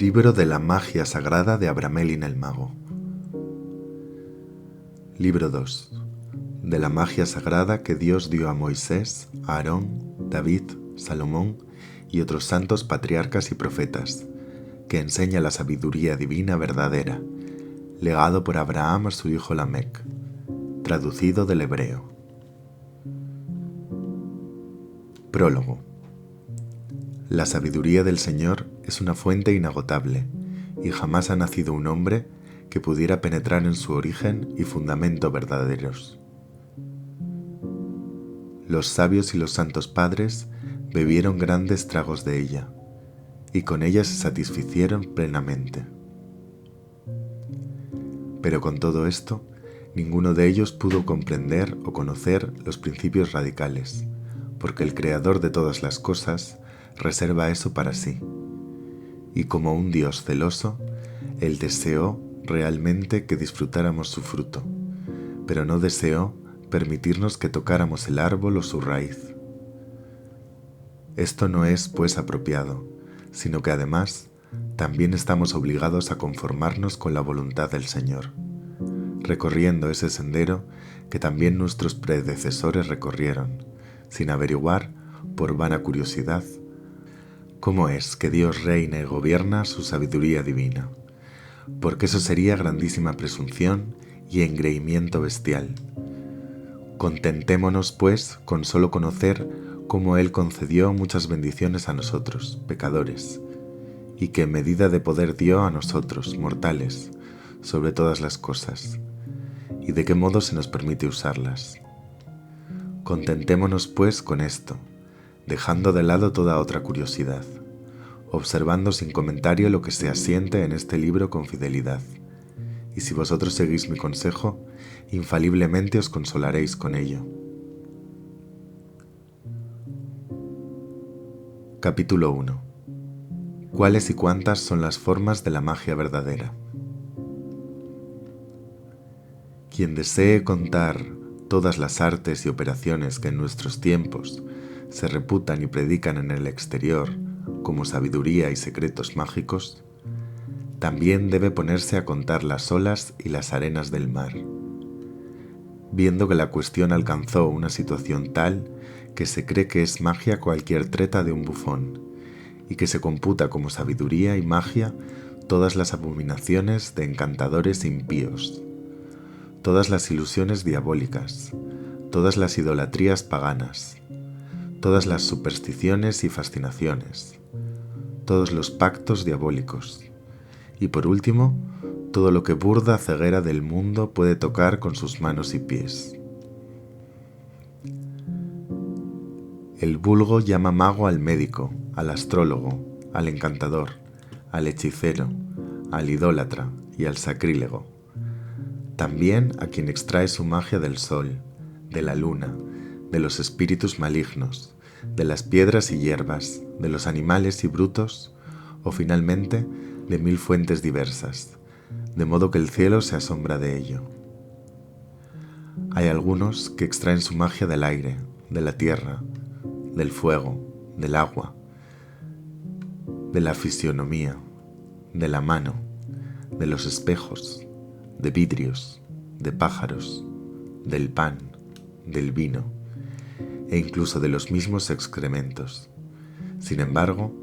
Libro de la magia sagrada de Abramelin el mago. Libro 2. De la magia sagrada que Dios dio a Moisés, a Aarón, David, Salomón y otros santos patriarcas y profetas, que enseña la sabiduría divina verdadera, legado por Abraham a su hijo Lamec, traducido del hebreo. Prólogo. La sabiduría del Señor es una fuente inagotable, y jamás ha nacido un hombre que pudiera penetrar en su origen y fundamento verdaderos. Los sabios y los santos padres bebieron grandes tragos de ella, y con ella se satisficieron plenamente. Pero con todo esto, ninguno de ellos pudo comprender o conocer los principios radicales, porque el Creador de todas las cosas reserva eso para sí. Y como un Dios celoso, Él deseó realmente que disfrutáramos su fruto, pero no deseó permitirnos que tocáramos el árbol o su raíz. Esto no es, pues, apropiado, sino que además también estamos obligados a conformarnos con la voluntad del Señor, recorriendo ese sendero que también nuestros predecesores recorrieron, sin averiguar, por vana curiosidad, cómo es que Dios reina y gobierna su sabiduría divina, porque eso sería grandísima presunción y engreimiento bestial. Contentémonos, pues, con solo conocer cómo Él concedió muchas bendiciones a nosotros, pecadores, y qué medida de poder dio a nosotros, mortales, sobre todas las cosas, y de qué modo se nos permite usarlas. Contentémonos, pues, con esto, dejando de lado toda otra curiosidad, observando sin comentario lo que se asiente en este libro con fidelidad, y si vosotros seguís mi consejo, infaliblemente os consolaréis con ello. Capítulo 1. ¿Cuáles y cuántas son las formas de la magia verdadera? Quien desee contar todas las artes y operaciones que en nuestros tiempos se reputan y predican en el exterior como sabiduría y secretos mágicos, también debe ponerse a contar las olas y las arenas del mar, viendo que la cuestión alcanzó una situación tal que se cree que es magia cualquier treta de un bufón, y que se computa como sabiduría y magia todas las abominaciones de encantadores impíos, todas las ilusiones diabólicas, todas las idolatrías paganas, todas las supersticiones y fascinaciones, todos los pactos diabólicos, y por último, todo lo que burda ceguera del mundo puede tocar con sus manos y pies. El vulgo llama mago al médico, al astrólogo, al encantador, al hechicero, al idólatra y al sacrílego. También a quien extrae su magia del sol, de la luna, de los espíritus malignos, de las piedras y hierbas, de los animales y brutos, o finalmente de 1000 fuentes diversas, de modo que el cielo se asombra de ello. Hay algunos que extraen su magia del aire, de la tierra, del fuego, del agua, de la fisionomía, de la mano, de los espejos, de vidrios, de pájaros, del pan, del vino, e incluso de los mismos excrementos. Sin embargo,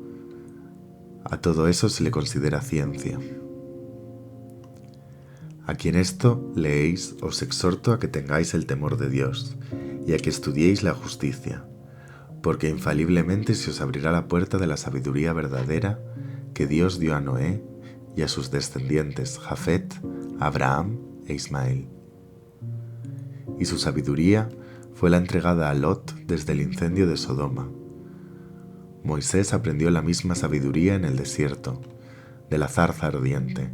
a todo eso se le considera ciencia. A quien esto leéis, os exhorto a que tengáis el temor de Dios y a que estudiéis la justicia, porque infaliblemente se os abrirá la puerta de la sabiduría verdadera que Dios dio a Noé y a sus descendientes Jafet, Abraham e Ismael. Y su sabiduría fue la entregada a Lot desde el incendio de Sodoma. Moisés aprendió la misma sabiduría en el desierto, de la zarza ardiente,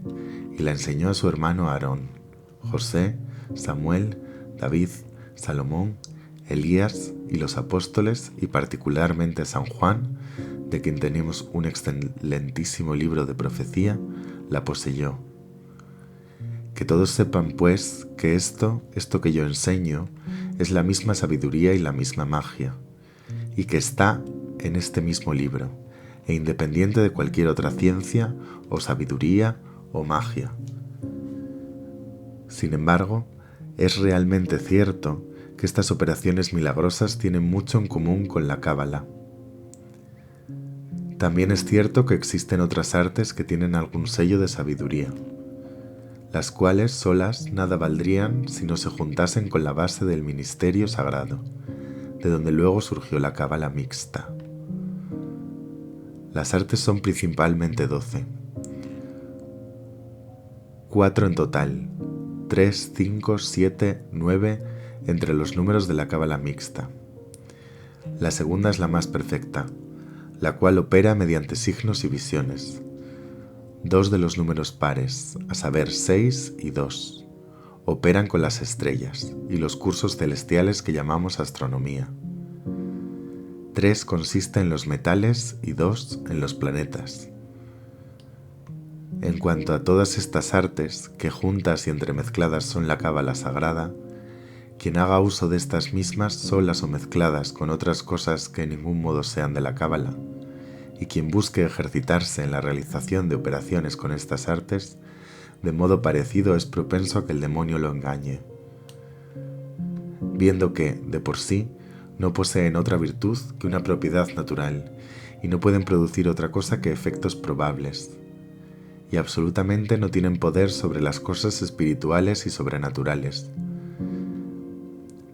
y la enseñó a su hermano Aarón, José, Samuel, David, Salomón, Elías y los apóstoles, y particularmente San Juan, de quien tenemos un excelentísimo libro de profecía, la poseyó. Que todos sepan, pues, que esto que yo enseño es la misma sabiduría y la misma magia, y que está en este mismo libro, e independiente de cualquier otra ciencia o sabiduría o magia. Sin embargo, es realmente cierto que estas operaciones milagrosas tienen mucho en común con la cábala. También es cierto que existen otras artes que tienen algún sello de sabiduría, las cuales solas nada valdrían si no se juntasen con la base del ministerio sagrado, de donde luego surgió la cábala mixta. Las artes son principalmente 12, 4 en total, 3, 5, 7, 9 entre los números de la cábala mixta. La segunda es la más perfecta, la cual opera mediante signos y visiones. 2 de los números pares, a saber 6 y 2, operan con las estrellas y los cursos celestiales que llamamos astronomía. 3 consiste en los metales y 2 en los planetas. En cuanto a todas estas artes, que juntas y entremezcladas son la cábala sagrada, quien haga uso de estas mismas solas o mezcladas con otras cosas que en ningún modo sean de la cábala, y quien busque ejercitarse en la realización de operaciones con estas artes, de modo parecido es propenso a que el demonio lo engañe, viendo que, de por sí, no poseen otra virtud que una propiedad natural, y no pueden producir otra cosa que efectos probables, y absolutamente no tienen poder sobre las cosas espirituales y sobrenaturales.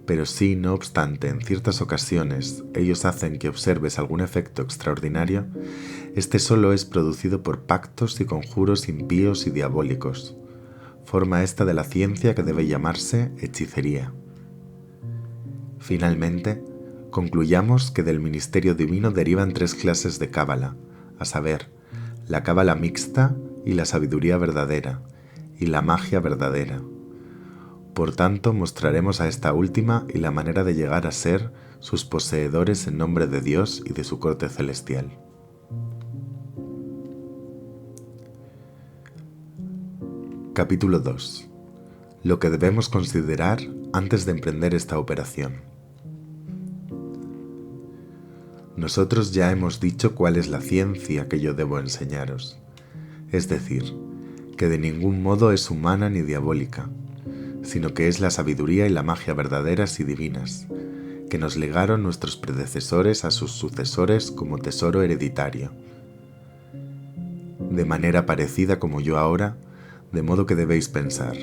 Pero si, no obstante, en ciertas ocasiones ellos hacen que observes algún efecto extraordinario, este solo es producido por pactos y conjuros impíos y diabólicos. Forma esta de la ciencia que debe llamarse hechicería. Finalmente, concluyamos que del ministerio divino derivan 3 clases de cábala, a saber, la cábala mixta y la sabiduría verdadera, y la magia verdadera. Por tanto, mostraremos a esta última y la manera de llegar a ser sus poseedores en nombre de Dios y de su corte celestial. Capítulo 2. Lo que debemos considerar antes de emprender esta operación. Nosotros ya hemos dicho cuál es la ciencia que yo debo enseñaros, es decir, que de ningún modo es humana ni diabólica, sino que es la sabiduría y la magia verdaderas y divinas, que nos legaron nuestros predecesores a sus sucesores como tesoro hereditario. De manera parecida como yo ahora, de modo que debéis pensar,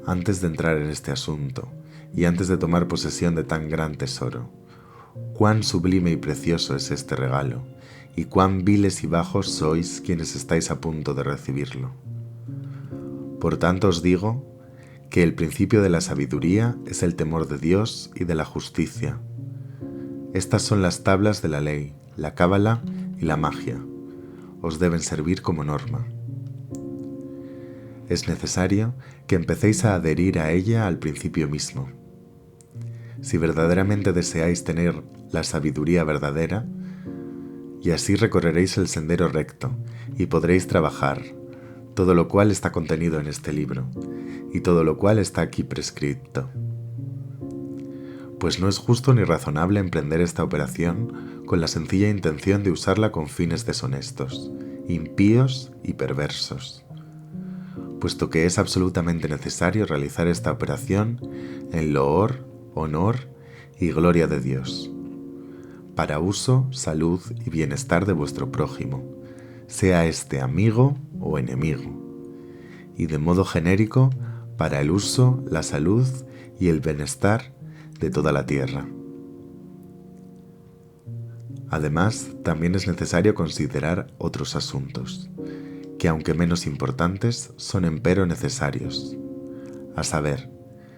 antes de entrar en este asunto, y antes de tomar posesión de tan gran tesoro, cuán sublime y precioso es este regalo, y cuán viles y bajos sois quienes estáis a punto de recibirlo. Por tanto os digo que el principio de la sabiduría es el temor de Dios y de la justicia. Estas son las tablas de la ley, la cábala y la magia. Os deben servir como norma. Es necesario que empecéis a adherir a ella al principio mismo. Si verdaderamente deseáis tener la sabiduría verdadera, y así recorreréis el sendero recto y podréis trabajar, todo lo cual está contenido en este libro, y todo lo cual está aquí prescrito. Pues no es justo ni razonable emprender esta operación con la sencilla intención de usarla con fines deshonestos, impíos y perversos, puesto que es absolutamente necesario realizar esta operación en loor, honor y gloria de Dios, para uso, salud y bienestar de vuestro prójimo, sea este amigo o enemigo, y de modo genérico para el uso, la salud y el bienestar de toda la tierra. Además, también es necesario considerar otros asuntos, que aunque menos importantes, son empero necesarios, a saber,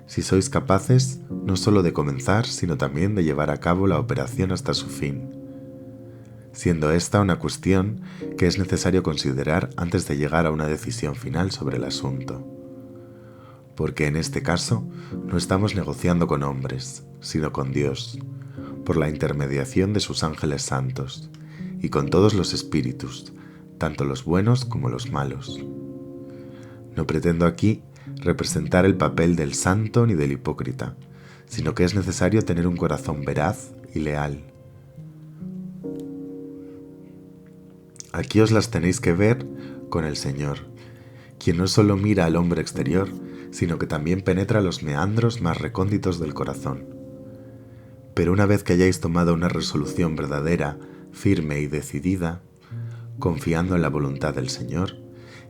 si sois capaces no solo de comenzar, sino también de llevar a cabo la operación hasta su fin, siendo esta una cuestión que es necesario considerar antes de llegar a una decisión final sobre el asunto, porque en este caso no estamos negociando con hombres, sino con Dios, por la intermediación de sus ángeles santos, y con todos los espíritus, tanto los buenos como los malos. No pretendo aquí representar el papel del santo ni del hipócrita, sino que es necesario tener un corazón veraz y leal. Aquí os las tenéis que ver con el Señor, quien no solo mira al hombre exterior, sino que también penetra los meandros más recónditos del corazón. Pero una vez que hayáis tomado una resolución verdadera, firme y decidida, confiando en la voluntad del Señor,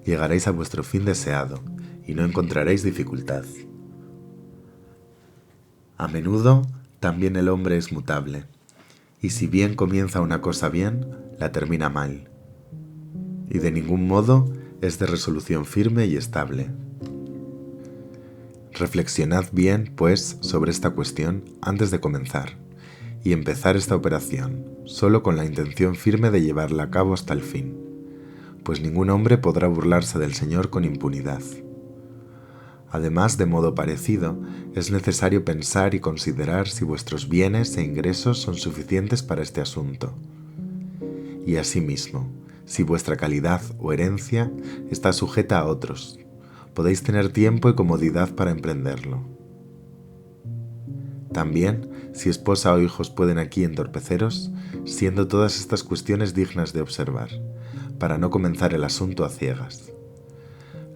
llegaréis a vuestro fin deseado y no encontraréis dificultad. A menudo también el hombre es mutable, y si bien comienza una cosa bien, la termina mal, y de ningún modo es de resolución firme y estable. Reflexionad bien, pues, sobre esta cuestión antes de comenzar, y empezar esta operación, solo con la intención firme de llevarla a cabo hasta el fin, pues ningún hombre podrá burlarse del Señor con impunidad. Además, de modo parecido, es necesario pensar y considerar si vuestros bienes e ingresos son suficientes para este asunto. Y asimismo, si vuestra calidad o herencia está sujeta a otros, podéis tener tiempo y comodidad para emprenderlo. También, si esposa o hijos pueden aquí entorpeceros, siendo todas estas cuestiones dignas de observar, para no comenzar el asunto a ciegas.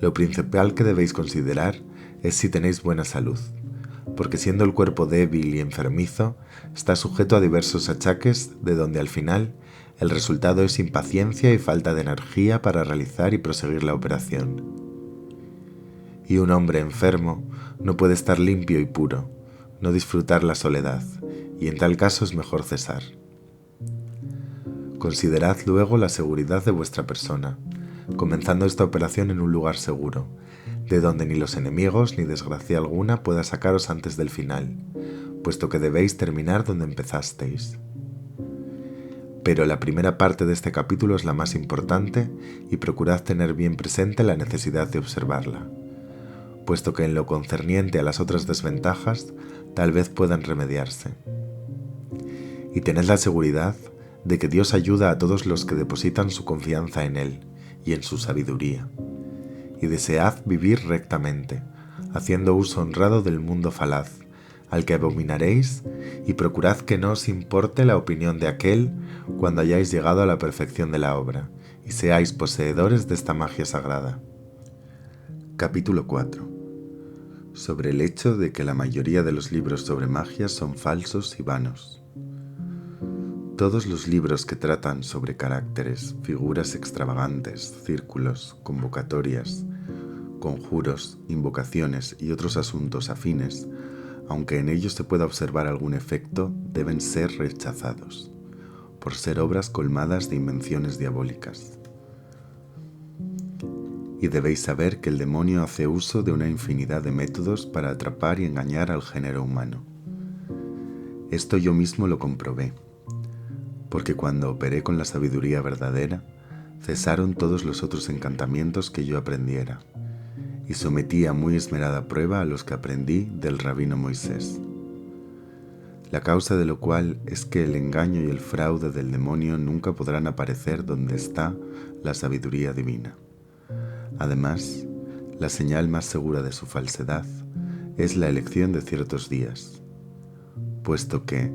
Lo principal que debéis considerar es si tenéis buena salud, porque siendo el cuerpo débil y enfermizo, está sujeto a diversos achaques de donde al final el resultado es impaciencia y falta de energía para realizar y proseguir la operación. Y un hombre enfermo no puede estar limpio y puro, no disfrutar la soledad, y en tal caso es mejor cesar. Considerad luego la seguridad de vuestra persona, comenzando esta operación en un lugar seguro, de donde ni los enemigos ni desgracia alguna pueda sacaros antes del final, puesto que debéis terminar donde empezasteis. Pero la primera parte de este capítulo es la más importante y procurad tener bien presente la necesidad de observarla, puesto que en lo concerniente a las otras desventajas tal vez puedan remediarse. Y tened la seguridad de que Dios ayuda a todos los que depositan su confianza en Él y en su sabiduría. Y desead vivir rectamente, haciendo uso honrado del mundo falaz, al que abominaréis, y procurad que no os importe la opinión de aquel cuando hayáis llegado a la perfección de la obra, y seáis poseedores de esta magia sagrada. Capítulo 4. Sobre el hecho de que la mayoría de los libros sobre magia son falsos y vanos. Todos los libros que tratan sobre caracteres, figuras extravagantes, círculos, convocatorias, conjuros, invocaciones y otros asuntos afines, aunque en ellos se pueda observar algún efecto, deben ser rechazados, por ser obras colmadas de invenciones diabólicas. Y debéis saber que el demonio hace uso de una infinidad de métodos para atrapar y engañar al género humano. Esto yo mismo lo comprobé, porque cuando operé con la sabiduría verdadera, cesaron todos los otros encantamientos que yo aprendiera, y sometí a muy esmerada prueba a los que aprendí del rabino Moisés. La causa de lo cual es que el engaño y el fraude del demonio nunca podrán aparecer donde está la sabiduría divina. Además, la señal más segura de su falsedad es la elección de ciertos días, puesto que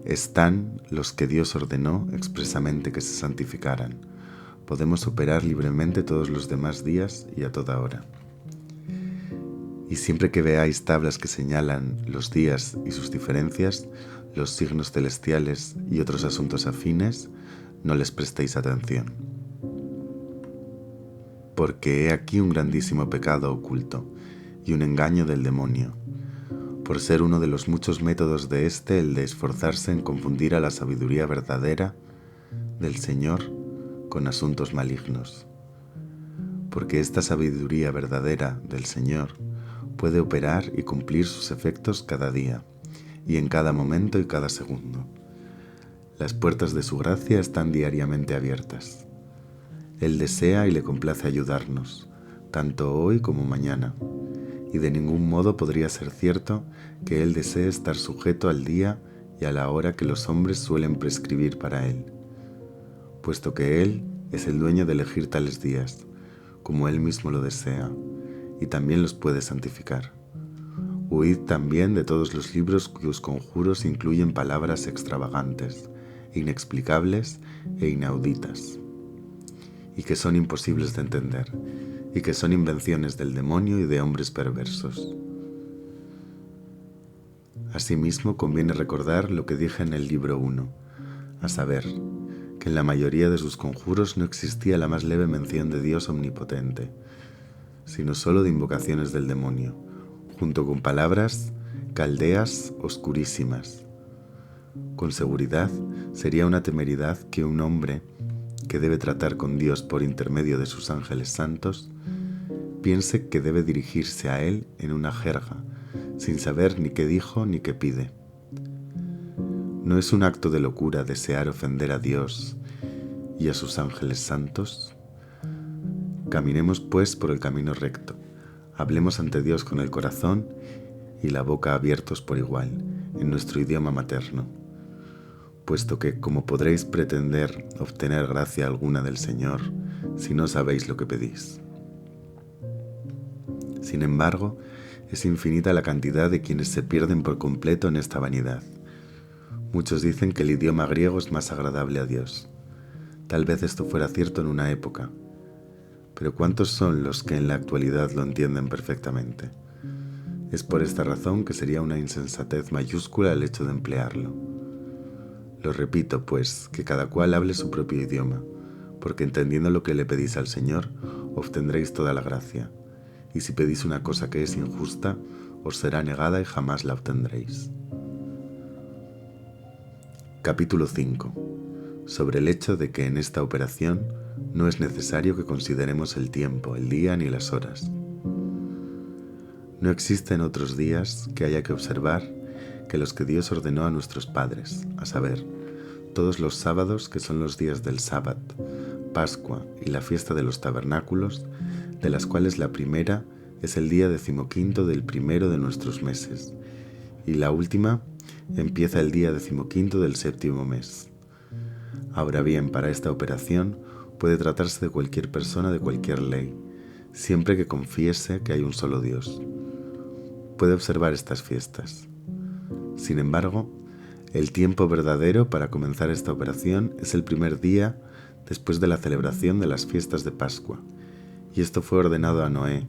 están los que Dios ordenó expresamente que se santificaran. Podemos operar libremente todos los demás días y a toda hora. Y siempre que veáis tablas que señalan los días y sus diferencias, los signos celestiales y otros asuntos afines, no les prestéis atención. Porque he aquí un grandísimo pecado oculto y un engaño del demonio, por ser uno de los muchos métodos de éste el de esforzarse en confundir a la sabiduría verdadera del Señor con asuntos malignos. Porque esta sabiduría verdadera del Señor puede operar y cumplir sus efectos cada día, y en cada momento y cada segundo. Las puertas de su gracia están diariamente abiertas. Él desea y le complace ayudarnos, tanto hoy como mañana, y de ningún modo podría ser cierto que Él desee estar sujeto al día y a la hora que los hombres suelen prescribir para Él, puesto que Él es el dueño de elegir tales días, como Él mismo lo desea, y también los puede santificar. Huid también de todos los libros cuyos conjuros incluyen palabras extravagantes, inexplicables e inauditas. y que son imposibles de entender, y que son invenciones del demonio y de hombres perversos. Asimismo, conviene recordar lo que dije en el libro 1, a saber, que en la mayoría de sus conjuros no existía la más leve mención de Dios omnipotente, sino solo de invocaciones del demonio, junto con palabras caldeas oscurísimas. Con seguridad, sería una temeridad que un hombre que debe tratar con Dios por intermedio de sus ángeles santos, piense que debe dirigirse a Él en una jerga, sin saber ni qué dijo ni qué pide. ¿No es un acto de locura desear ofender a Dios y a sus ángeles santos? Caminemos pues por el camino recto, hablemos ante Dios con el corazón y la boca abiertos por igual, en nuestro idioma materno, puesto que, ¿cómo podréis pretender obtener gracia alguna del Señor si no sabéis lo que pedís? Sin embargo, es infinita la cantidad de quienes se pierden por completo en esta vanidad. Muchos dicen que el idioma griego es más agradable a Dios. Tal vez esto fuera cierto en una época, pero ¿cuántos son los que en la actualidad lo entienden perfectamente? Es por esta razón que sería una insensatez mayúscula el hecho de emplearlo. Lo repito, pues, que cada cual hable su propio idioma, porque entendiendo lo que le pedís al Señor, obtendréis toda la gracia. Y si pedís una cosa que es injusta, os será negada y jamás la obtendréis. Capítulo 5. Sobre el hecho de que en esta operación no es necesario que consideremos el tiempo, el día ni las horas. No existen otros días que haya que observar que los que Dios ordenó a nuestros padres, a saber, todos los sábados que son los días del sábado, Pascua y la fiesta de los tabernáculos, de las cuales la primera es el día 15º del primero de nuestros meses, y la última empieza el día 15º del séptimo mes. Ahora bien, para esta operación puede tratarse de cualquier persona de cualquier ley, siempre que confiese que hay un solo Dios. Puede observar estas fiestas. Sin embargo, el tiempo verdadero para comenzar esta operación es el primer día después de la celebración de las fiestas de Pascua, y esto fue ordenado a Noé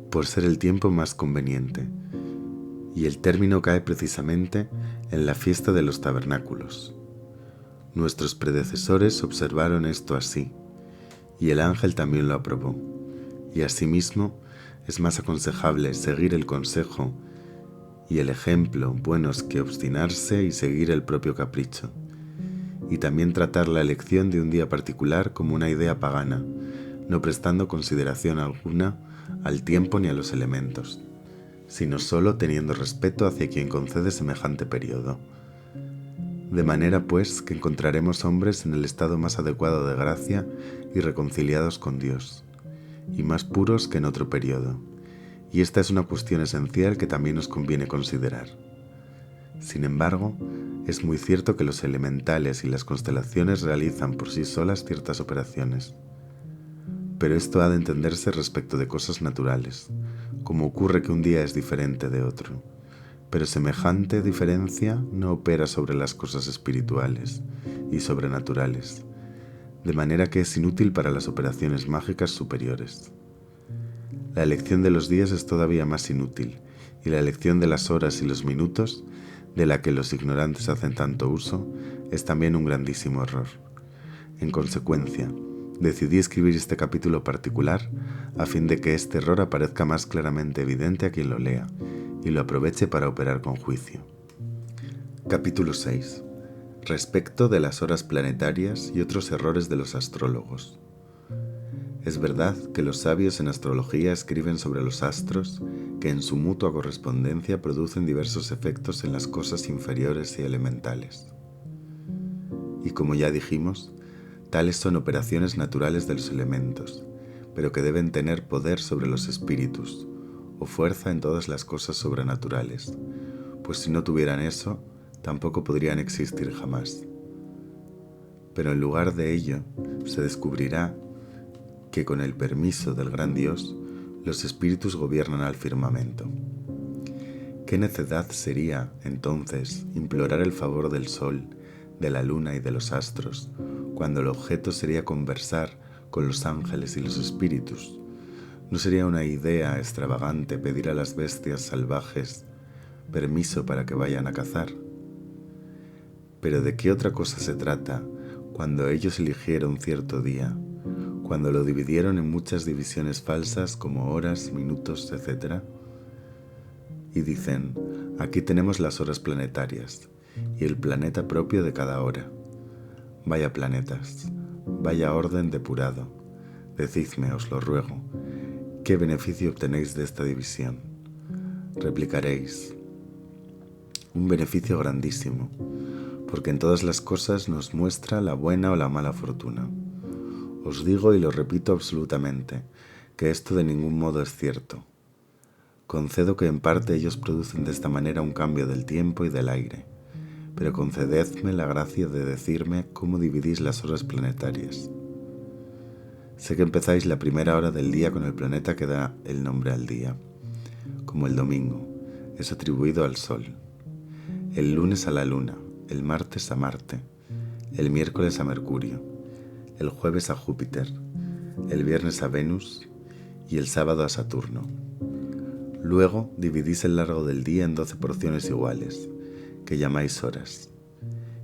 por ser el tiempo más conveniente, y el término cae precisamente en la fiesta de los tabernáculos. Nuestros predecesores observaron esto así, y el ángel también lo aprobó, y asimismo es más aconsejable seguir el consejo y el ejemplo buenos que obstinarse y seguir el propio capricho, y también tratar la elección de un día particular como una idea pagana, no prestando consideración alguna al tiempo ni a los elementos, sino solo teniendo respeto hacia quien concede semejante periodo. De manera, pues, que encontraremos hombres en el estado más adecuado de gracia y reconciliados con Dios, y más puros que en otro periodo, y esta es una cuestión esencial que también nos conviene considerar. Sin embargo, es muy cierto que los elementales y las constelaciones realizan por sí solas ciertas operaciones, pero esto ha de entenderse respecto de cosas naturales, como ocurre que un día es diferente de otro, pero semejante diferencia no opera sobre las cosas espirituales y sobrenaturales, de manera que es inútil para las operaciones mágicas superiores. La elección de los días es todavía más inútil, y la elección de las horas y los minutos, de la que los ignorantes hacen tanto uso, es también un grandísimo error. En consecuencia, decidí escribir este capítulo particular a fin de que este error aparezca más claramente evidente a quien lo lea y lo aproveche para operar con juicio. Capítulo 6. Respecto de las horas planetarias y otros errores de los astrólogos. Es verdad que los sabios en astrología escriben sobre los astros que en su mutua correspondencia producen diversos efectos en las cosas inferiores y elementales. Y como ya dijimos, tales son operaciones naturales de los elementos, pero que deben tener poder sobre los espíritus, o fuerza en todas las cosas sobrenaturales, pues si no tuvieran eso, tampoco podrían existir jamás. Pero en lugar de ello, se descubrirá que con el permiso del gran Dios, los espíritus gobiernan al firmamento. ¿Qué necedad sería, entonces, implorar el favor del sol, de la luna y de los astros, cuando el objeto sería conversar con los ángeles y los espíritus. ¿No sería una idea extravagante pedir a las bestias salvajes permiso para que vayan a cazar? Pero ¿de qué otra cosa se trata cuando ellos eligieron cierto día, cuando lo dividieron en muchas divisiones falsas como horas, minutos, etc.? Y dicen, aquí tenemos las horas planetarias y el planeta propio de cada hora. Vaya planetas, vaya orden depurado. Decidme, os lo ruego, ¿qué beneficio obtenéis de esta división? Replicaréis, un beneficio grandísimo, porque en todas las cosas nos muestra la buena o la mala fortuna. Os digo y lo repito absolutamente, que esto de ningún modo es cierto. Concedo que en parte ellos producen de esta manera un cambio del tiempo y del aire, pero concededme la gracia de decirme cómo dividís las horas planetarias. Sé que empezáis la primera hora del día con el planeta que da el nombre al día, como el domingo, es atribuido al Sol, el lunes a la Luna, el martes a Marte, el miércoles a Mercurio, el jueves a Júpiter, el viernes a Venus y el sábado a Saturno. Luego dividís el largo del día en 12 porciones iguales, que llamáis horas,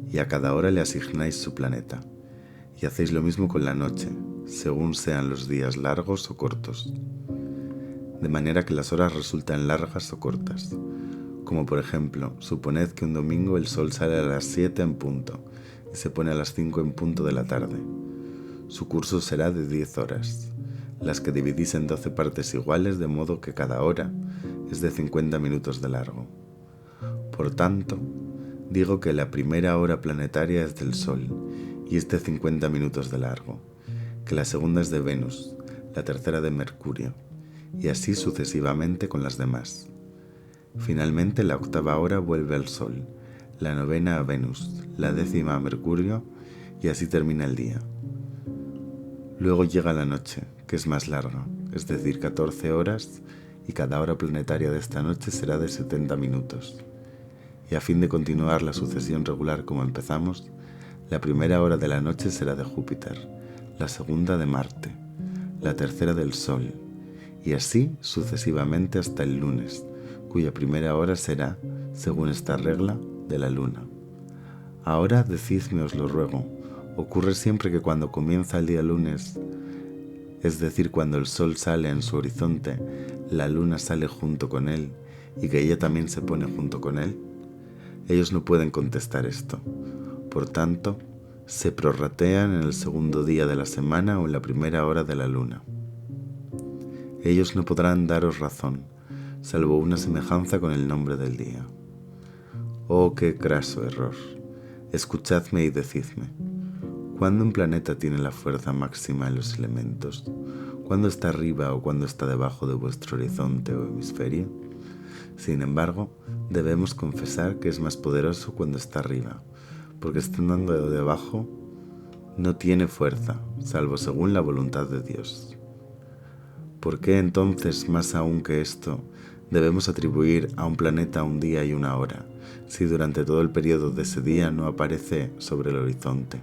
y a cada hora le asignáis su planeta, y hacéis lo mismo con la noche, según sean los días largos o cortos, de manera que las horas resultan largas o cortas, como por ejemplo, suponed que un domingo el sol sale a las 7 en punto y se pone a las 5 en punto de la tarde. Su curso será de 10 horas, las que dividís en 12 partes iguales, de modo que cada hora es de 50 minutos de largo. Por tanto, digo que la primera hora planetaria es del Sol y es de 50 minutos de largo, que la segunda es de Venus, la tercera de Mercurio, y así sucesivamente con las demás. Finalmente la octava hora vuelve al Sol, la novena a Venus, la décima a Mercurio, y así termina el día. Luego llega la noche, que es más larga, es decir, 14 horas, y cada hora planetaria de esta noche será de 70 minutos. Y a fin de continuar la sucesión regular como empezamos, la primera hora de la noche será de Júpiter, la segunda de Marte, la tercera del Sol, y así sucesivamente hasta el lunes, cuya primera hora será, según esta regla, de la Luna. Ahora decidme, os lo ruego, ¿ocurre siempre que cuando comienza el día lunes, es decir, cuando el sol sale en su horizonte, la luna sale junto con él y que ella también se pone junto con él? Ellos no pueden contestar esto. Por tanto, se prorratean en el segundo día de la semana o en la primera hora de la luna. Ellos no podrán daros razón, salvo una semejanza con el nombre del día. Oh, qué craso error. Escuchadme y decidme. ¿Cuándo un planeta tiene la fuerza máxima en los elementos? ¿Cuándo está arriba o cuándo está debajo de vuestro horizonte o hemisferio? Sin embargo, debemos confesar que es más poderoso cuando está arriba, porque estando debajo no tiene fuerza, salvo según la voluntad de Dios. ¿Por qué entonces, más aún que esto, debemos atribuir a un planeta un día y una hora, si durante todo el periodo de ese día no aparece sobre el horizonte?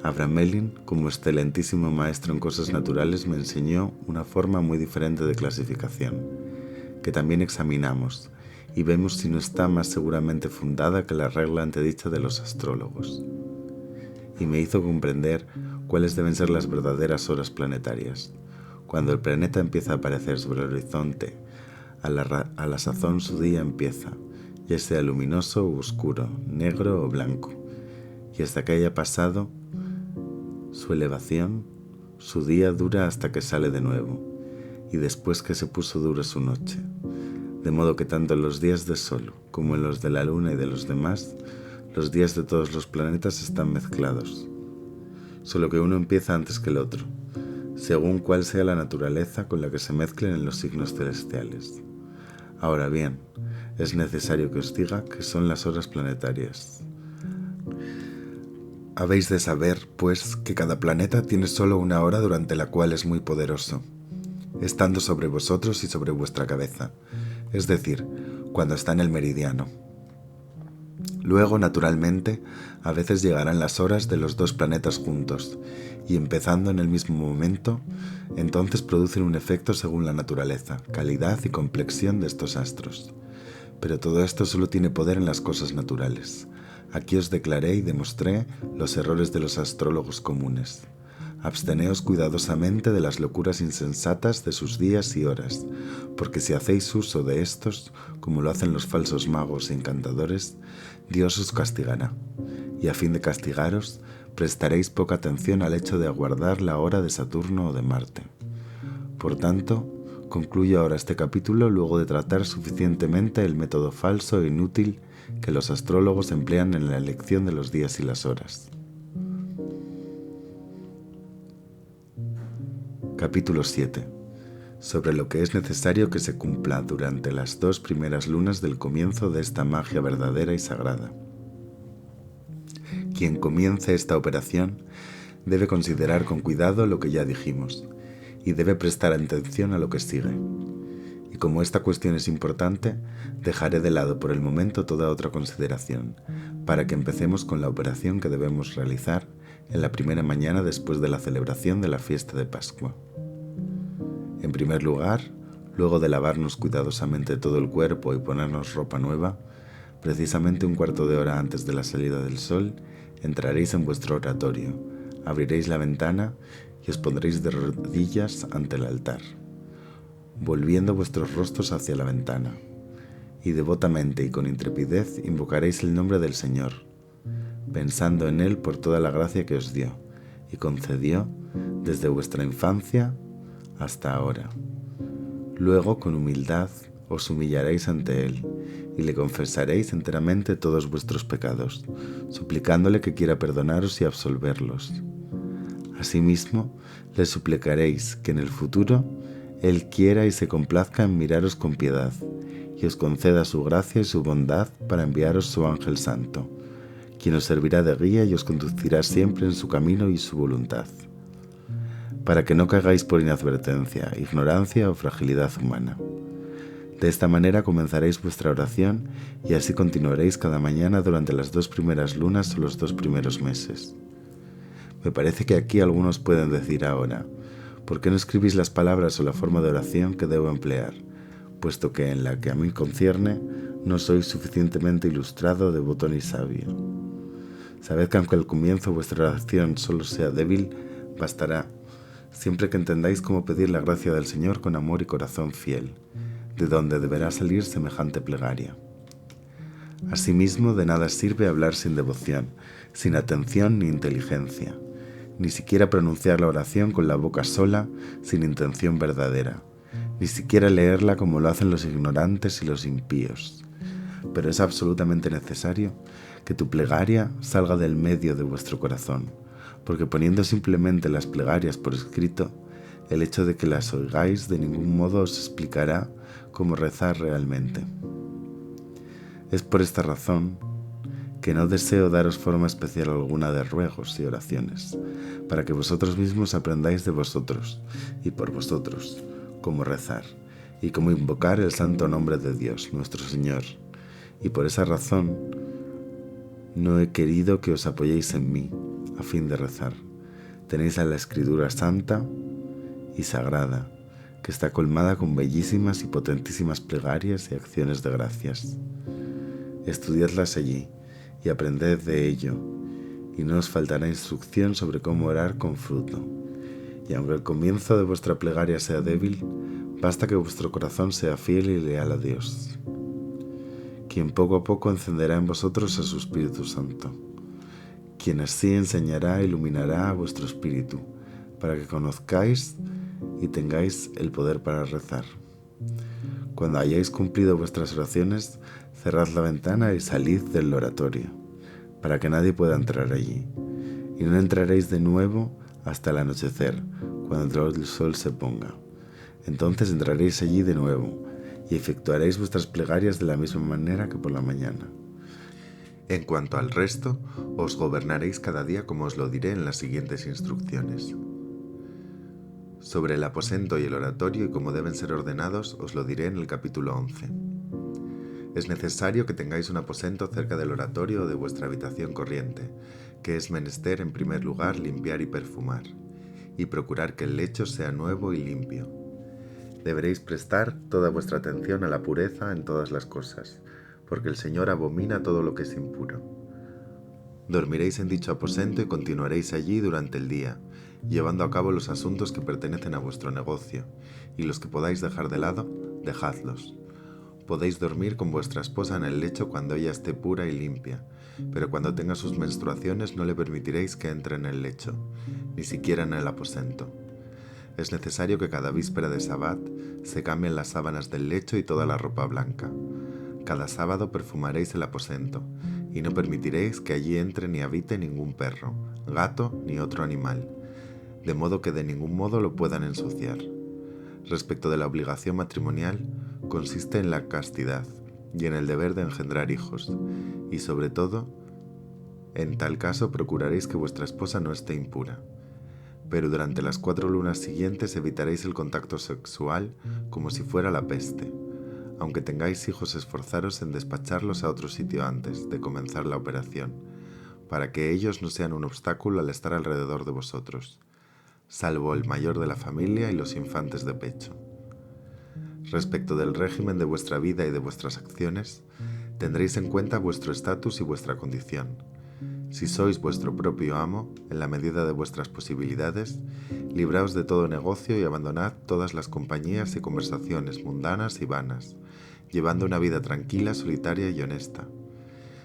Abraham Melin, como excelentísimo maestro en cosas naturales, me enseñó una forma muy diferente de clasificación, que también examinamos y vemos si no está más seguramente fundada que la regla antedicha de los astrólogos. Y me hizo comprender cuáles deben ser las verdaderas horas planetarias. Cuando el planeta empieza a aparecer sobre el horizonte, a la sazón su día empieza, ya sea luminoso o oscuro, negro o blanco, y hasta que haya pasado su elevación, su día dura hasta que sale de nuevo, y después que se puso dura su noche, de modo que tanto en los días de Sol como en los de la Luna y de los demás, los días de todos los planetas están mezclados, solo que uno empieza antes que el otro, según cuál sea la naturaleza con la que se mezclen en los signos celestiales. Ahora bien, es necesario que os diga qué son las horas planetarias. Habéis de saber, pues, que cada planeta tiene solo una hora durante la cual es muy poderoso, estando sobre vosotros y sobre vuestra cabeza, es decir, cuando está en el meridiano. Luego, naturalmente, a veces llegarán las horas de los dos planetas juntos, y empezando en el mismo momento, entonces producen un efecto según la naturaleza, calidad y complexión de estos astros. Pero todo esto solo tiene poder en las cosas naturales. Aquí os declaré y demostré los errores de los astrólogos comunes. Absteneos cuidadosamente de las locuras insensatas de sus días y horas, porque si hacéis uso de estos, como lo hacen los falsos magos e encantadores, Dios os castigará, y a fin de castigaros, prestaréis poca atención al hecho de aguardar la hora de Saturno o de Marte. Por tanto, concluyo ahora este capítulo luego de tratar suficientemente el método falso e inútil que los astrólogos emplean en la elección de los días y las horas. Capítulo 7. Sobre lo que es necesario que se cumpla durante las 2 primeras lunas del comienzo de esta magia verdadera y sagrada. Quien comience esta operación debe considerar con cuidado lo que ya dijimos y debe prestar atención a lo que sigue. Y como esta cuestión es importante, dejaré de lado por el momento toda otra consideración, para que empecemos con la operación que debemos realizar en la primera mañana después de la celebración de la fiesta de Pascua. En primer lugar, luego de lavarnos cuidadosamente todo el cuerpo y ponernos ropa nueva, precisamente un cuarto de hora antes de la salida del sol, entraréis en vuestro oratorio, abriréis la ventana y os pondréis de rodillas ante el altar, volviendo vuestros rostros hacia la ventana, y devotamente y con intrepidez invocaréis el nombre del Señor, pensando en Él por toda la gracia que os dio y concedió desde vuestra infancia hasta ahora. Luego, con humildad, os humillaréis ante Él y le confesaréis enteramente todos vuestros pecados, suplicándole que quiera perdonaros y absolverlos. Asimismo, le suplicaréis que en el futuro Él quiera y se complazca en miraros con piedad y os conceda su gracia y su bondad para enviaros su ángel santo, quien os servirá de guía y os conducirá siempre en su camino y su voluntad, para que no caigáis por inadvertencia, ignorancia o fragilidad humana. De esta manera comenzaréis vuestra oración y así continuaréis cada mañana durante las 2 primeras lunas o los 2 primeros meses. Me parece que aquí algunos pueden decir ahora, ¿por qué no escribís las palabras o la forma de oración que debo emplear? Puesto que en la que a mí concierne no soy suficientemente ilustrado, devoto ni sabio. Sabed que aunque al comienzo vuestra oración solo sea débil, bastará, siempre que entendáis cómo pedir la gracia del Señor con amor y corazón fiel, de donde deberá salir semejante plegaria. Asimismo, de nada sirve hablar sin devoción, sin atención ni inteligencia, ni siquiera pronunciar la oración con la boca sola, sin intención verdadera, ni siquiera leerla como lo hacen los ignorantes y los impíos. Pero es absolutamente necesario que tu plegaria salga del medio de vuestro corazón, porque poniendo simplemente las plegarias por escrito, el hecho de que las oigáis de ningún modo os explicará cómo rezar realmente. Es por esta razón que no deseo daros forma especial alguna de ruegos y oraciones, para que vosotros mismos aprendáis de vosotros y por vosotros cómo rezar y cómo invocar el santo nombre de Dios, nuestro Señor. Y por esa razón no he querido que os apoyéis en mí, a fin de rezar. Tenéis a la Escritura santa y sagrada, que está colmada con bellísimas y potentísimas plegarias y acciones de gracias. Estudiadlas allí y aprended de ello, y no os faltará instrucción sobre cómo orar con fruto. Y aunque el comienzo de vuestra plegaria sea débil, basta que vuestro corazón sea fiel y leal a Dios, quien poco a poco encenderá en vosotros a su Espíritu Santo, quien así enseñará e iluminará a vuestro espíritu, para que conozcáis y tengáis el poder para rezar. Cuando hayáis cumplido vuestras oraciones, cerrad la ventana y salid del oratorio, para que nadie pueda entrar allí, y no entraréis de nuevo hasta el anochecer, cuando el sol se ponga. Entonces entraréis allí de nuevo, y efectuaréis vuestras plegarias de la misma manera que por la mañana. En cuanto al resto, os gobernaréis cada día como os lo diré en las siguientes instrucciones. Sobre el aposento y el oratorio y cómo deben ser ordenados, os lo diré en el capítulo 11. Es necesario que tengáis un aposento cerca del oratorio o de vuestra habitación corriente, que es menester en primer lugar limpiar y perfumar, y procurar que el lecho sea nuevo y limpio. Deberéis prestar toda vuestra atención a la pureza en todas las cosas, porque el Señor abomina todo lo que es impuro. Dormiréis en dicho aposento y continuaréis allí durante el día, llevando a cabo los asuntos que pertenecen a vuestro negocio, y los que podáis dejar de lado, dejadlos. Podéis dormir con vuestra esposa en el lecho cuando ella esté pura y limpia, pero cuando tenga sus menstruaciones no le permitiréis que entre en el lecho, ni siquiera en el aposento. Es necesario que cada víspera de Sabbat se cambien las sábanas del lecho y toda la ropa blanca. Cada sábado perfumaréis el aposento, y no permitiréis que allí entre ni habite ningún perro, gato ni otro animal, de modo que de ningún modo lo puedan ensuciar. Respecto de la obligación matrimonial, consiste en la castidad y en el deber de engendrar hijos, y sobre todo, en tal caso procuraréis que vuestra esposa no esté impura. Pero durante las 4 lunas siguientes evitaréis el contacto sexual como si fuera la peste. Aunque tengáis hijos, esforzaros en despacharlos a otro sitio antes de comenzar la operación, para que ellos no sean un obstáculo al estar alrededor de vosotros, salvo el mayor de la familia y los infantes de pecho. Respecto del régimen de vuestra vida y de vuestras acciones, tendréis en cuenta vuestro estatus y vuestra condición. Si sois vuestro propio amo, en la medida de vuestras posibilidades, libraos de todo negocio y abandonad todas las compañías y conversaciones mundanas y vanas, llevando una vida tranquila, solitaria y honesta.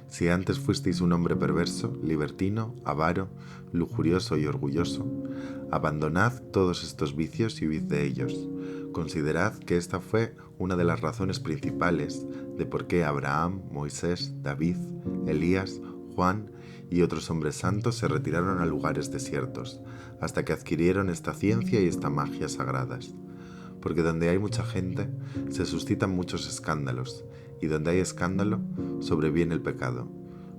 Si antes fuisteis un hombre perverso, libertino, avaro, lujurioso y orgulloso, abandonad todos estos vicios y huid de ellos. Considerad que esta fue una de las razones principales de por qué Abraham, Moisés, David, Elías, Juan y otros hombres santos se retiraron a lugares desiertos, hasta que adquirieron esta ciencia y esta magia sagradas. Porque donde hay mucha gente, se suscitan muchos escándalos, y donde hay escándalo, sobreviene el pecado,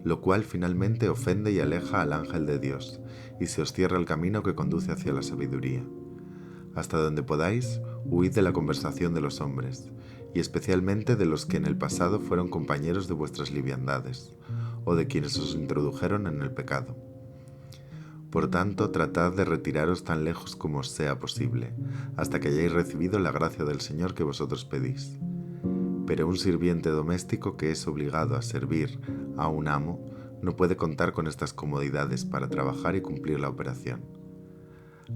lo cual finalmente ofende y aleja al ángel de Dios, y se os cierra el camino que conduce hacia la sabiduría. Hasta donde podáis, huid de la conversación de los hombres, y especialmente de los que en el pasado fueron compañeros de vuestras liviandades, o de quienes os introdujeron en el pecado. Por tanto, tratad de retiraros tan lejos como os sea posible, hasta que hayáis recibido la gracia del Señor que vosotros pedís. Pero un sirviente doméstico que es obligado a servir a un amo no puede contar con estas comodidades para trabajar y cumplir la operación.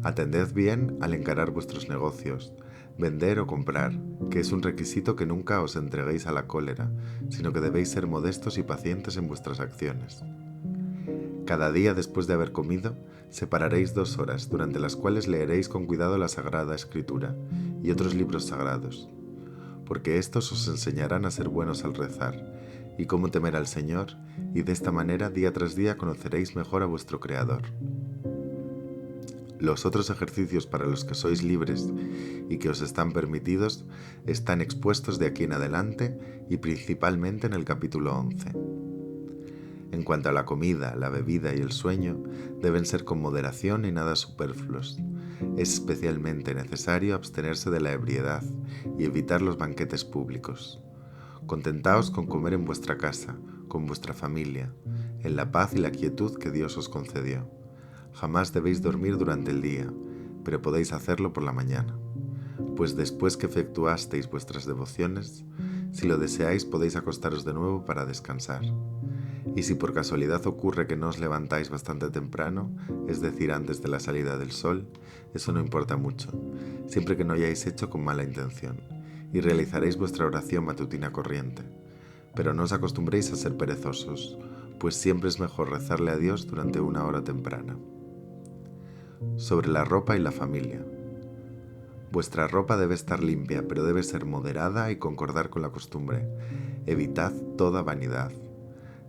Atended bien al encarar vuestros negocios, vender o comprar, que es un requisito que nunca os entreguéis a la cólera, sino que debéis ser modestos y pacientes en vuestras acciones. Cada día después de haber comido, separaréis 2 horas, durante las cuales leeréis con cuidado la Sagrada Escritura y otros libros sagrados, porque estos os enseñarán a ser buenos al rezar, y cómo temer al Señor, y de esta manera día tras día conoceréis mejor a vuestro Creador. Los otros ejercicios para los que sois libres y que os están permitidos están expuestos de aquí en adelante y principalmente en el capítulo 11. En cuanto a la comida, la bebida y el sueño, deben ser con moderación y nada superfluos. Es especialmente necesario abstenerse de la ebriedad y evitar los banquetes públicos. Contentaos con comer en vuestra casa, con vuestra familia, en la paz y la quietud que Dios os concedió. Jamás debéis dormir durante el día, pero podéis hacerlo por la mañana. Pues después que efectuasteis vuestras devociones, si lo deseáis podéis acostaros de nuevo para descansar. Y si por casualidad ocurre que no os levantáis bastante temprano, es decir, antes de la salida del sol, eso no importa mucho, siempre que no hayáis hecho con mala intención, y realizaréis vuestra oración matutina corriente. Pero no os acostumbréis a ser perezosos, pues siempre es mejor rezarle a Dios durante una hora temprana. Sobre la ropa y la familia. Vuestra ropa debe estar limpia, pero debe ser moderada y concordar con la costumbre. Evitad toda vanidad.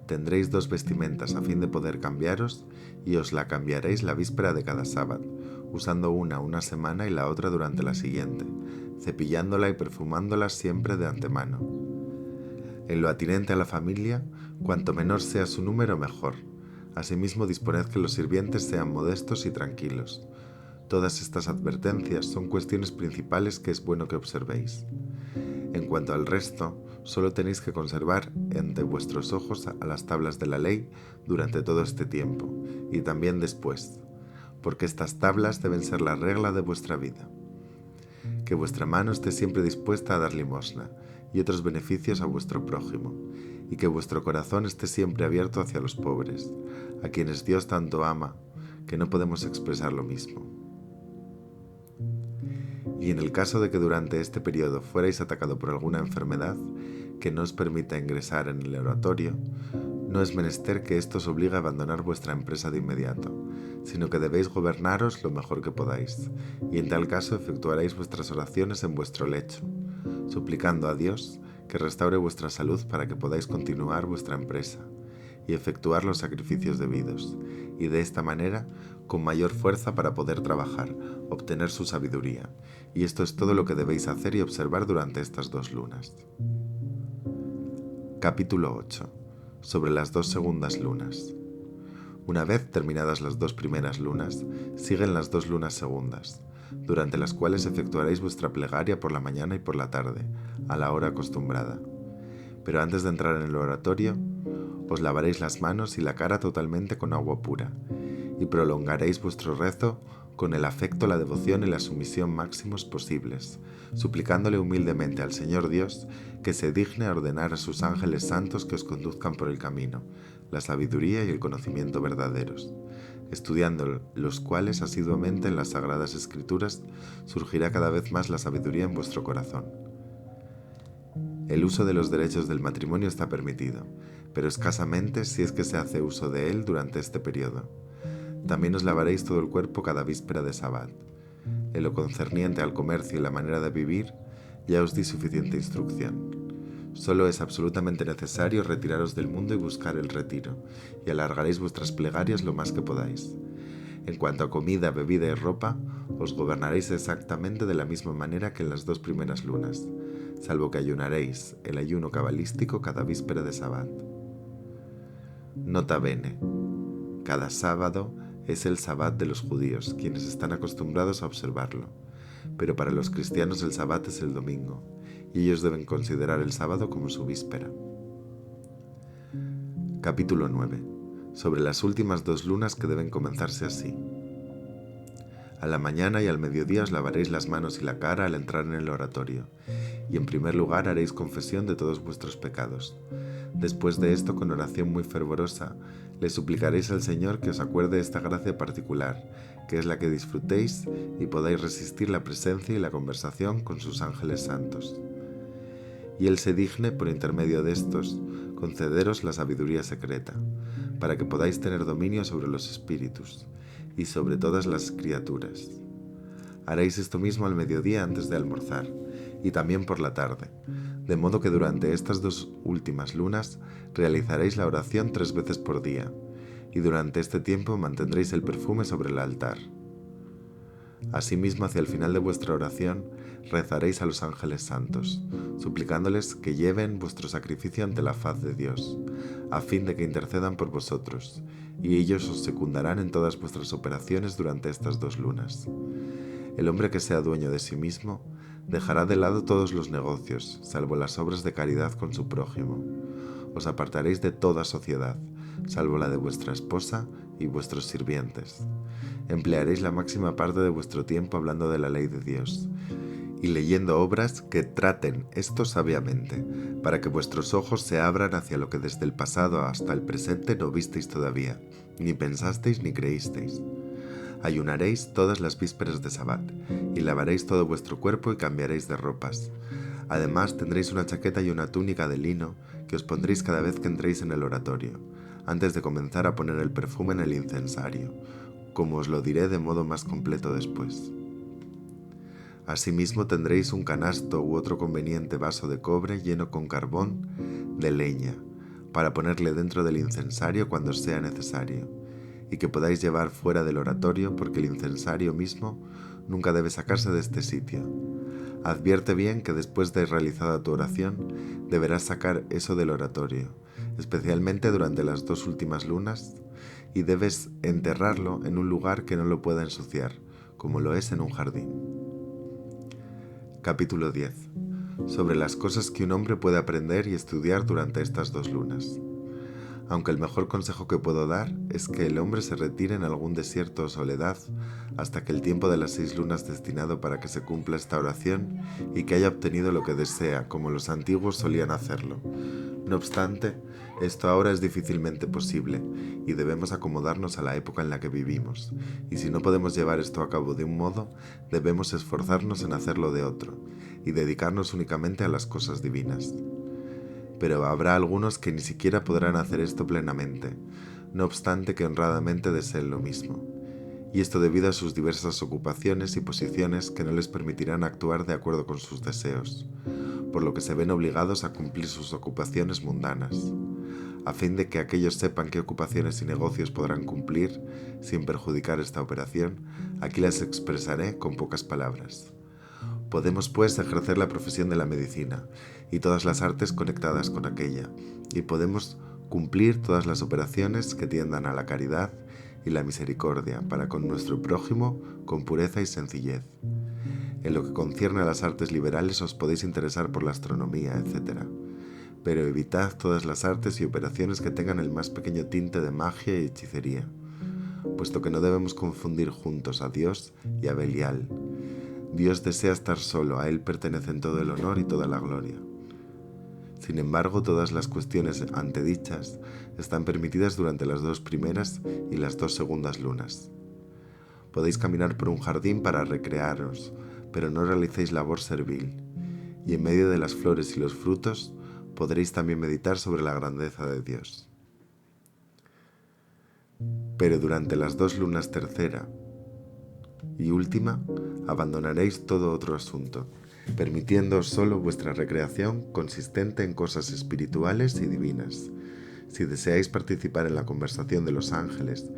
Tendréis 2 vestimentas a fin de poder cambiaros, y os la cambiaréis la víspera de cada sábado, usando una semana y la otra durante la siguiente, cepillándola y perfumándola siempre de antemano. En lo atinente a la familia, cuanto menor sea su número, mejor. Asimismo, disponed que los sirvientes sean modestos y tranquilos. Todas estas advertencias son cuestiones principales que es bueno que observéis. En cuanto al resto, Solo tenéis que conservar ante vuestros ojos a las tablas de la ley durante todo este tiempo, y también después, porque estas tablas deben ser la regla de vuestra vida. Que vuestra mano esté siempre dispuesta a dar limosna y otros beneficios a vuestro prójimo, y que vuestro corazón esté siempre abierto hacia los pobres, a quienes Dios tanto ama, que no podemos expresar lo mismo. Y en el caso de que durante este periodo fuerais atacado por alguna enfermedad que no os permita ingresar en el oratorio, no es menester que esto os obligue a abandonar vuestra empresa de inmediato, sino que debéis gobernaros lo mejor que podáis, y en tal caso efectuaréis vuestras oraciones en vuestro lecho, suplicando a Dios que restaure vuestra salud para que podáis continuar vuestra empresa y efectuar los sacrificios debidos, y de esta manera con mayor fuerza para poder trabajar, obtener su sabiduría, y esto es todo lo que debéis hacer y observar durante estas 2 lunas. Capítulo 8. Sobre las 2 segundas lunas. Una vez terminadas las 2 primeras lunas, siguen las 2 lunas segundas, durante las cuales efectuaréis vuestra plegaria por la mañana y por la tarde, a la hora acostumbrada. Pero antes de entrar en el oratorio, os lavaréis las manos y la cara totalmente con agua pura, y prolongaréis vuestro rezo con el afecto, la devoción y la sumisión máximos posibles, suplicándole humildemente al Señor Dios que se digne a ordenar a sus ángeles santos que os conduzcan por el camino, la sabiduría y el conocimiento verdaderos, estudiando los cuales asiduamente en las Sagradas Escrituras surgirá cada vez más la sabiduría en vuestro corazón. El uso de los derechos del matrimonio está permitido, pero escasamente si es que se hace uso de él durante este periodo. También os lavaréis todo el cuerpo cada víspera de Sabbat. En lo concerniente al comercio y la manera de vivir, ya os di suficiente instrucción. Solo es absolutamente necesario retiraros del mundo y buscar el retiro, y alargaréis vuestras plegarias lo más que podáis. En cuanto a comida, bebida y ropa, os gobernaréis exactamente de la misma manera que en las 2 primeras lunas, salvo que ayunaréis el ayuno cabalístico cada víspera de Sabbat. Nota bene. Cada sábado es el Sabbat de los judíos, quienes están acostumbrados a observarlo, pero para los cristianos el Sabbat es el domingo, y ellos deben considerar el sábado como su víspera. Capítulo 9. Sobre las últimas 2 lunas que deben comenzarse así. A la mañana y al mediodía os lavaréis las manos y la cara al entrar en el oratorio, y en primer lugar haréis confesión de todos vuestros pecados. Después de esto, con oración muy fervorosa, le suplicaréis al Señor que os acuerde esta gracia particular, que es la que disfrutéis y podáis resistir la presencia y la conversación con sus ángeles santos. Y Él se digne, por intermedio de estos, concederos la sabiduría secreta, para que podáis tener dominio sobre los espíritus y sobre todas las criaturas. Haréis esto mismo al mediodía antes de almorzar, y también por la tarde, de modo que durante estas 2 últimas lunas realizaréis la oración 3 veces por día, y durante este tiempo mantendréis el perfume sobre el altar. Asimismo, hacia el final de vuestra oración, rezaréis a los ángeles santos, suplicándoles que lleven vuestro sacrificio ante la faz de Dios, a fin de que intercedan por vosotros, y ellos os secundarán en todas vuestras operaciones durante estas 2 lunas. El hombre que sea dueño de sí mismo dejará de lado todos los negocios, salvo las obras de caridad con su prójimo. Os apartaréis de toda sociedad, salvo la de vuestra esposa y vuestros sirvientes. Emplearéis la máxima parte de vuestro tiempo hablando de la ley de Dios y leyendo obras que traten esto sabiamente, para que vuestros ojos se abran hacia lo que desde el pasado hasta el presente no visteis todavía, ni pensasteis ni creísteis. Ayunaréis todas las vísperas de Sabbat, y lavaréis todo vuestro cuerpo y cambiaréis de ropas. Además tendréis una chaqueta y una túnica de lino que os pondréis cada vez que entréis en el oratorio, antes de comenzar a poner el perfume en el incensario, como os lo diré de modo más completo después. Asimismo tendréis un canasto u otro conveniente vaso de cobre lleno con carbón de leña, para ponerle dentro del incensario cuando sea necesario, y que podáis llevar fuera del oratorio, porque el incensario mismo nunca debe sacarse de este sitio. Advierte bien que después de realizada tu oración, deberás sacar eso del oratorio, especialmente durante las 2 últimas lunas, y debes enterrarlo en un lugar que no lo pueda ensuciar, como lo es en un jardín. Capítulo 10. sobre las cosas que un hombre puede aprender y estudiar durante estas 2 lunas. Aunque el mejor consejo que puedo dar es que el hombre se retire en algún desierto o soledad hasta que el tiempo de las 6 lunas destinado para que se cumpla esta oración y que haya obtenido lo que desea, como los antiguos solían hacerlo. No obstante, esto ahora es difícilmente posible y debemos acomodarnos a la época en la que vivimos, y si no podemos llevar esto a cabo de un modo, debemos esforzarnos en hacerlo de otro y dedicarnos únicamente a las cosas divinas. Pero habrá algunos que ni siquiera podrán hacer esto plenamente, no obstante que honradamente deseen lo mismo, y esto debido a sus diversas ocupaciones y posiciones que no les permitirán actuar de acuerdo con sus deseos, por lo que se ven obligados a cumplir sus ocupaciones mundanas. A fin de que aquellos sepan qué ocupaciones y negocios podrán cumplir sin perjudicar esta operación, aquí las expresaré con pocas palabras. Podemos, pues, ejercer la profesión de la medicina y todas las artes conectadas con aquella, y podemos cumplir todas las operaciones que tiendan a la caridad y la misericordia para con nuestro prójimo con pureza y sencillez. En lo que concierne a las artes liberales os podéis interesar por la astronomía, etc. Pero evitad todas las artes y operaciones que tengan el más pequeño tinte de magia y hechicería, puesto que no debemos confundir juntos a Dios y a Belial. Dios desea estar solo, a Él pertenecen todo el honor y toda la gloria. Sin embargo, todas las cuestiones antedichas están permitidas durante las 2 primeras y las 2 segundas lunas. Podéis caminar por un jardín para recrearos, pero no realicéis labor servil, y en medio de las flores y los frutos podréis también meditar sobre la grandeza de Dios. Pero durante las 2 lunas tercera y última, abandonaréis todo otro asunto, permitiéndoos solo vuestra recreación consistente en cosas espirituales y divinas. Si deseáis participar en la conversación de los ángeles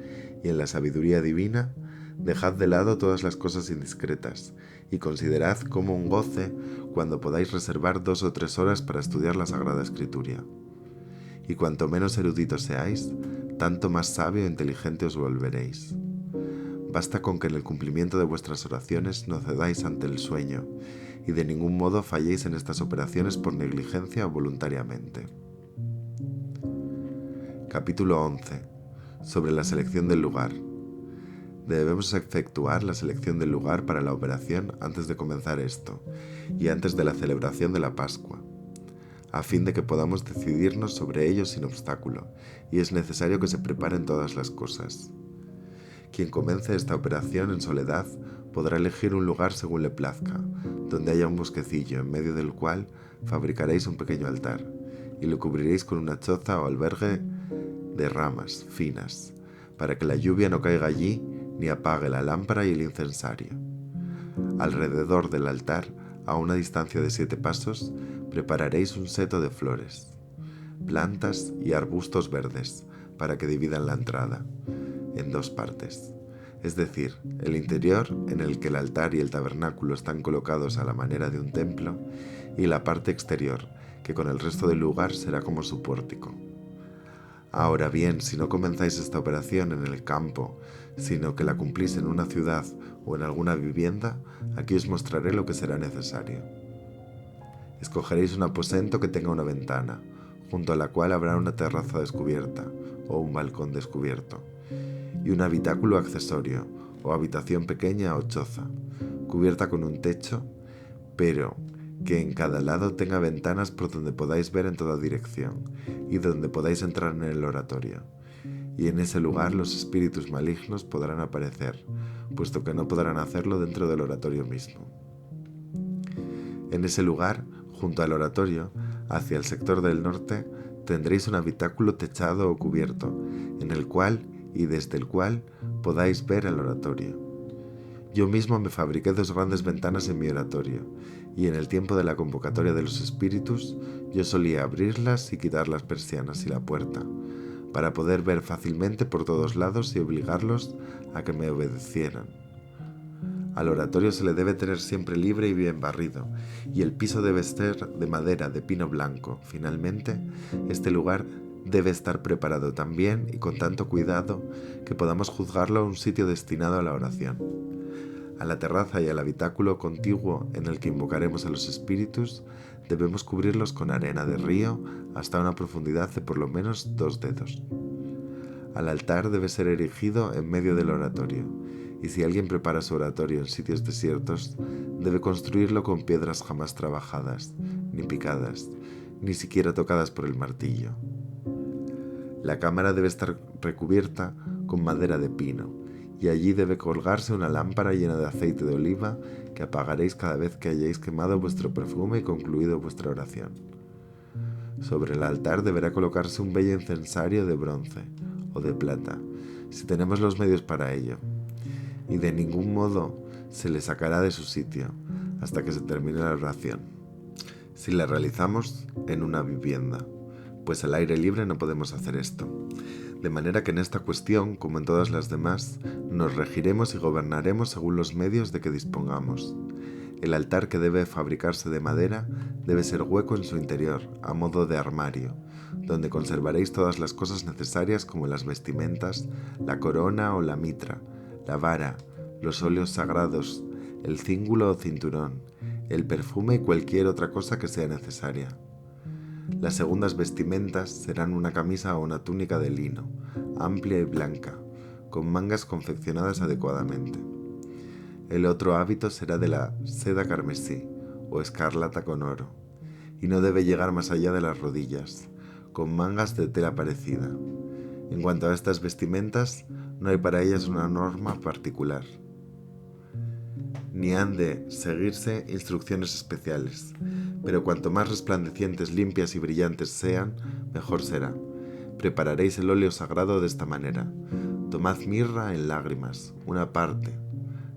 y en la sabiduría divina, dejad de lado todas las cosas indiscretas y considerad como un goce cuando podáis reservar 2 o 3 horas para estudiar la Sagrada Escritura. Y cuanto menos eruditos seáis, tanto más sabio e inteligente os volveréis. Basta con que en el cumplimiento de vuestras oraciones no cedáis ante el sueño, y de ningún modo falléis en estas operaciones por negligencia o voluntariamente. Capítulo 11. Sobre la selección del lugar. Debemos efectuar la selección del lugar para la operación antes de comenzar esto, y antes de la celebración de la Pascua, a fin de que podamos decidirnos sobre ello sin obstáculo, y es necesario que se preparen todas las cosas. Quien comience esta operación en soledad podrá elegir un lugar según le plazca, donde haya un bosquecillo en medio del cual fabricaréis un pequeño altar, y lo cubriréis con una choza o albergue de ramas finas, para que la lluvia no caiga allí ni apague la lámpara y el incensario. Alrededor del altar, a una distancia de 7 pasos, prepararéis un seto de flores, plantas y arbustos verdes, para que dividan la entrada en 2 partes, es decir, el interior en el que el altar y el tabernáculo están colocados a la manera de un templo, y la parte exterior, que con el resto del lugar será como su pórtico. Ahora bien, si no comenzáis esta operación en el campo, sino que la cumplís en una ciudad o en alguna vivienda, aquí os mostraré lo que será necesario. Escogeréis un aposento que tenga una ventana, junto a la cual habrá una terraza descubierta o un balcón descubierto, y un habitáculo accesorio, o habitación pequeña o choza, cubierta con un techo, pero que en cada lado tenga ventanas por donde podáis ver en toda dirección, y donde podáis entrar en el oratorio. Y en ese lugar los espíritus malignos podrán aparecer, puesto que no podrán hacerlo dentro del oratorio mismo. En ese lugar, junto al oratorio, hacia el sector del norte, tendréis un habitáculo techado o cubierto, en el cual y desde el cual podáis ver el oratorio. Yo mismo me fabriqué 2 grandes ventanas en mi oratorio, y en el tiempo de la convocatoria de los espíritus yo solía abrirlas y quitar las persianas y la puerta, para poder ver fácilmente por todos lados y obligarlos a que me obedecieran. Al oratorio se le debe tener siempre libre y bien barrido, y el piso debe ser de madera de pino blanco. Finalmente, este lugar debe estar preparado tan bien y con tanto cuidado que podamos juzgarlo un sitio destinado a la oración. A la terraza y al habitáculo contiguo en el que invocaremos a los espíritus debemos cubrirlos con arena de río hasta una profundidad de por lo menos 2 dedos. Al altar debe ser erigido en medio del oratorio, y si alguien prepara su oratorio en sitios desiertos, debe construirlo con piedras jamás trabajadas, ni picadas, ni siquiera tocadas por el martillo. La cámara debe estar recubierta con madera de pino, y allí debe colgarse una lámpara llena de aceite de oliva que apagaréis cada vez que hayáis quemado vuestro perfume y concluido vuestra oración. Sobre el altar deberá colocarse un bello incensario de bronce o de plata, si tenemos los medios para ello, y de ningún modo se le sacará de su sitio hasta que se termine la oración, si la realizamos en una vivienda, pues al aire libre no podemos hacer esto. De manera que en esta cuestión, como en todas las demás, nos regiremos y gobernaremos según los medios de que dispongamos. El altar, que debe fabricarse de madera, debe ser hueco en su interior, a modo de armario, donde conservaréis todas las cosas necesarias como las vestimentas, la corona o la mitra, la vara, los óleos sagrados, el cíngulo o cinturón, el perfume y cualquier otra cosa que sea necesaria. Las segundas vestimentas serán una camisa o una túnica de lino, amplia y blanca, con mangas confeccionadas adecuadamente. El otro hábito será de la seda carmesí o escarlata con oro, y no debe llegar más allá de las rodillas, con mangas de tela parecida. En cuanto a estas vestimentas, no hay para ellas una norma particular, ni han de seguirse instrucciones especiales, pero cuanto más resplandecientes, limpias y brillantes sean, mejor será. Prepararéis el óleo sagrado de esta manera. Tomad mirra en lágrimas, una parte,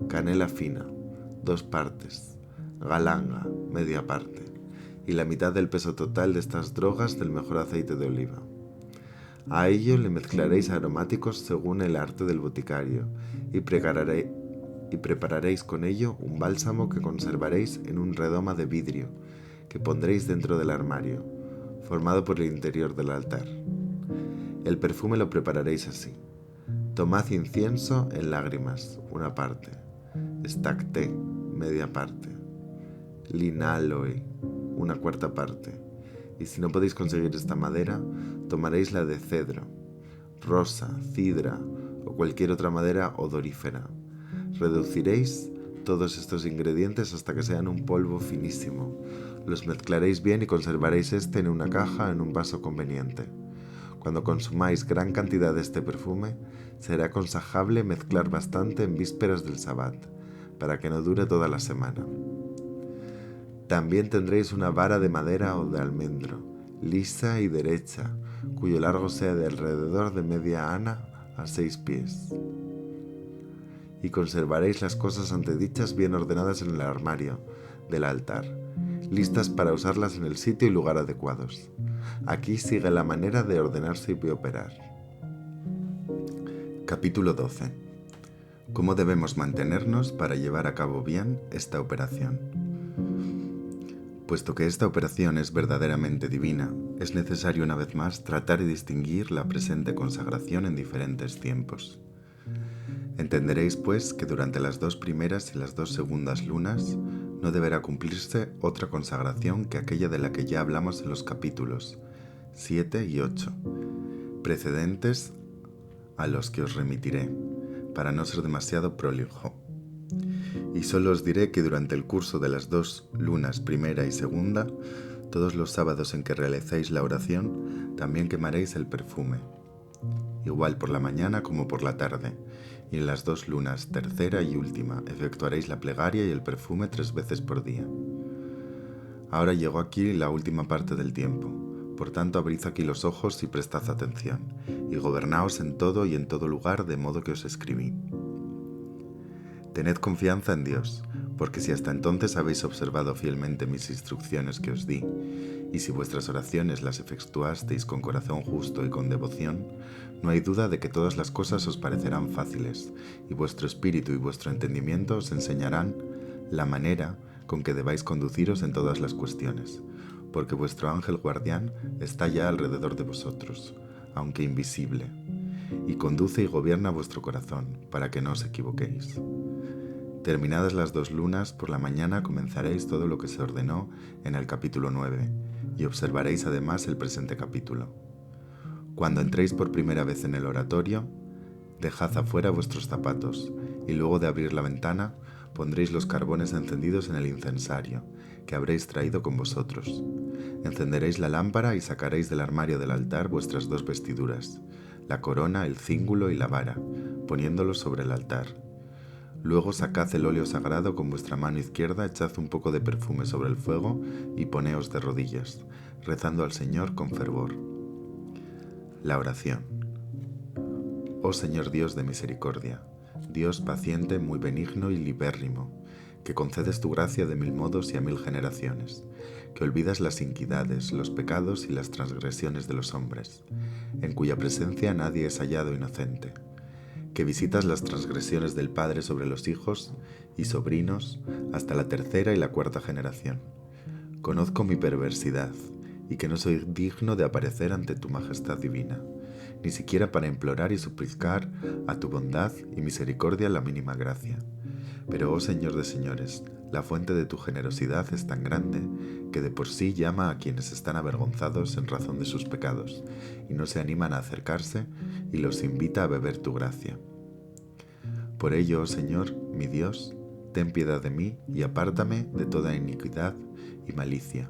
canela fina, 2 partes, galanga, media parte, y la mitad del peso total de estas drogas del mejor aceite de oliva. A ello le mezclaréis aromáticos según el arte del boticario, y prepararéis con ello un bálsamo que conservaréis en un redoma de vidrio, que pondréis dentro del armario, formado por el interior del altar. El perfume lo prepararéis así. Tomad incienso en lágrimas, una parte, estacté, media parte, linaloe, una cuarta parte, y si no podéis conseguir esta madera, tomaréis la de cedro, rosa, cidra o cualquier otra madera odorífera. Reduciréis todos estos ingredientes hasta que sean un polvo finísimo. Los mezclaréis bien y conservaréis este en una caja o en un vaso conveniente. Cuando consumáis gran cantidad de este perfume, será aconsejable mezclar bastante en vísperas del Sabbat, para que no dure toda la semana. También tendréis una vara de madera o de almendro, lisa y derecha, cuyo largo sea de alrededor de media ana a 6 pies. Y conservaréis las cosas antedichas bien ordenadas en el armario del altar, listas para usarlas en el sitio y lugar adecuados. Aquí sigue la manera de ordenarse y operar. Capítulo 12. ¿Cómo debemos mantenernos para llevar a cabo bien esta operación? Puesto que esta operación es verdaderamente divina, es necesario una vez más tratar y distinguir la presente consagración en diferentes tiempos. Entenderéis, pues, que durante las 2 primeras y las 2 segundas lunas no deberá cumplirse otra consagración que aquella de la que ya hablamos en los capítulos 7 y 8, precedentes a los que os remitiré, para no ser demasiado prolijo. Y solo os diré que durante el curso de las 2 lunas primera y segunda, todos los sábados en que realicéis la oración, también quemaréis el perfume, igual por la mañana como por la tarde, y en las 2 lunas tercera y última efectuaréis la plegaria y el perfume 3 veces por día. Ahora llegó aquí la última parte del tiempo, por tanto abrid aquí los ojos y prestad atención, y gobernaos en todo y en todo lugar de modo que os escribí. Tened confianza en Dios, porque si hasta entonces habéis observado fielmente mis instrucciones que os di, y si vuestras oraciones las efectuasteis con corazón justo y con devoción, no hay duda de que todas las cosas os parecerán fáciles, y vuestro espíritu y vuestro entendimiento os enseñarán la manera con que debáis conduciros en todas las cuestiones, porque vuestro ángel guardián está ya alrededor de vosotros, aunque invisible, y conduce y gobierna vuestro corazón, para que no os equivoquéis. Terminadas las 2 lunas, por la mañana comenzaréis todo lo que se ordenó en el capítulo 9, y observaréis además el presente capítulo. Cuando entréis por primera vez en el oratorio, dejad afuera vuestros zapatos, y luego de abrir la ventana, pondréis los carbones encendidos en el incensario, que habréis traído con vosotros. Encenderéis la lámpara y sacaréis del armario del altar vuestras 2 vestiduras, la corona, el cíngulo y la vara, poniéndolos sobre el altar. Luego sacad el óleo sagrado con vuestra mano izquierda, echad un poco de perfume sobre el fuego y poneos de rodillas, rezando al Señor con fervor. La oración. Oh Señor Dios de misericordia, Dios paciente, muy benigno y libérrimo, que concedes tu gracia de 1000 modos y a 1000 generaciones, que olvidas las iniquidades, los pecados y las transgresiones de los hombres, en cuya presencia nadie es hallado inocente, que visitas las transgresiones del Padre sobre los hijos y sobrinos hasta la 3ª y la 4ª generación. Conozco mi perversidad y que no soy digno de aparecer ante tu majestad divina, ni siquiera para implorar y suplicar a tu bondad y misericordia la mínima gracia. Pero, oh Señor de señores, la fuente de tu generosidad es tan grande que de por sí llama a quienes están avergonzados en razón de sus pecados y no se animan a acercarse y los invita a beber tu gracia. Por ello, oh Señor, mi Dios, ten piedad de mí y apártame de toda iniquidad y malicia.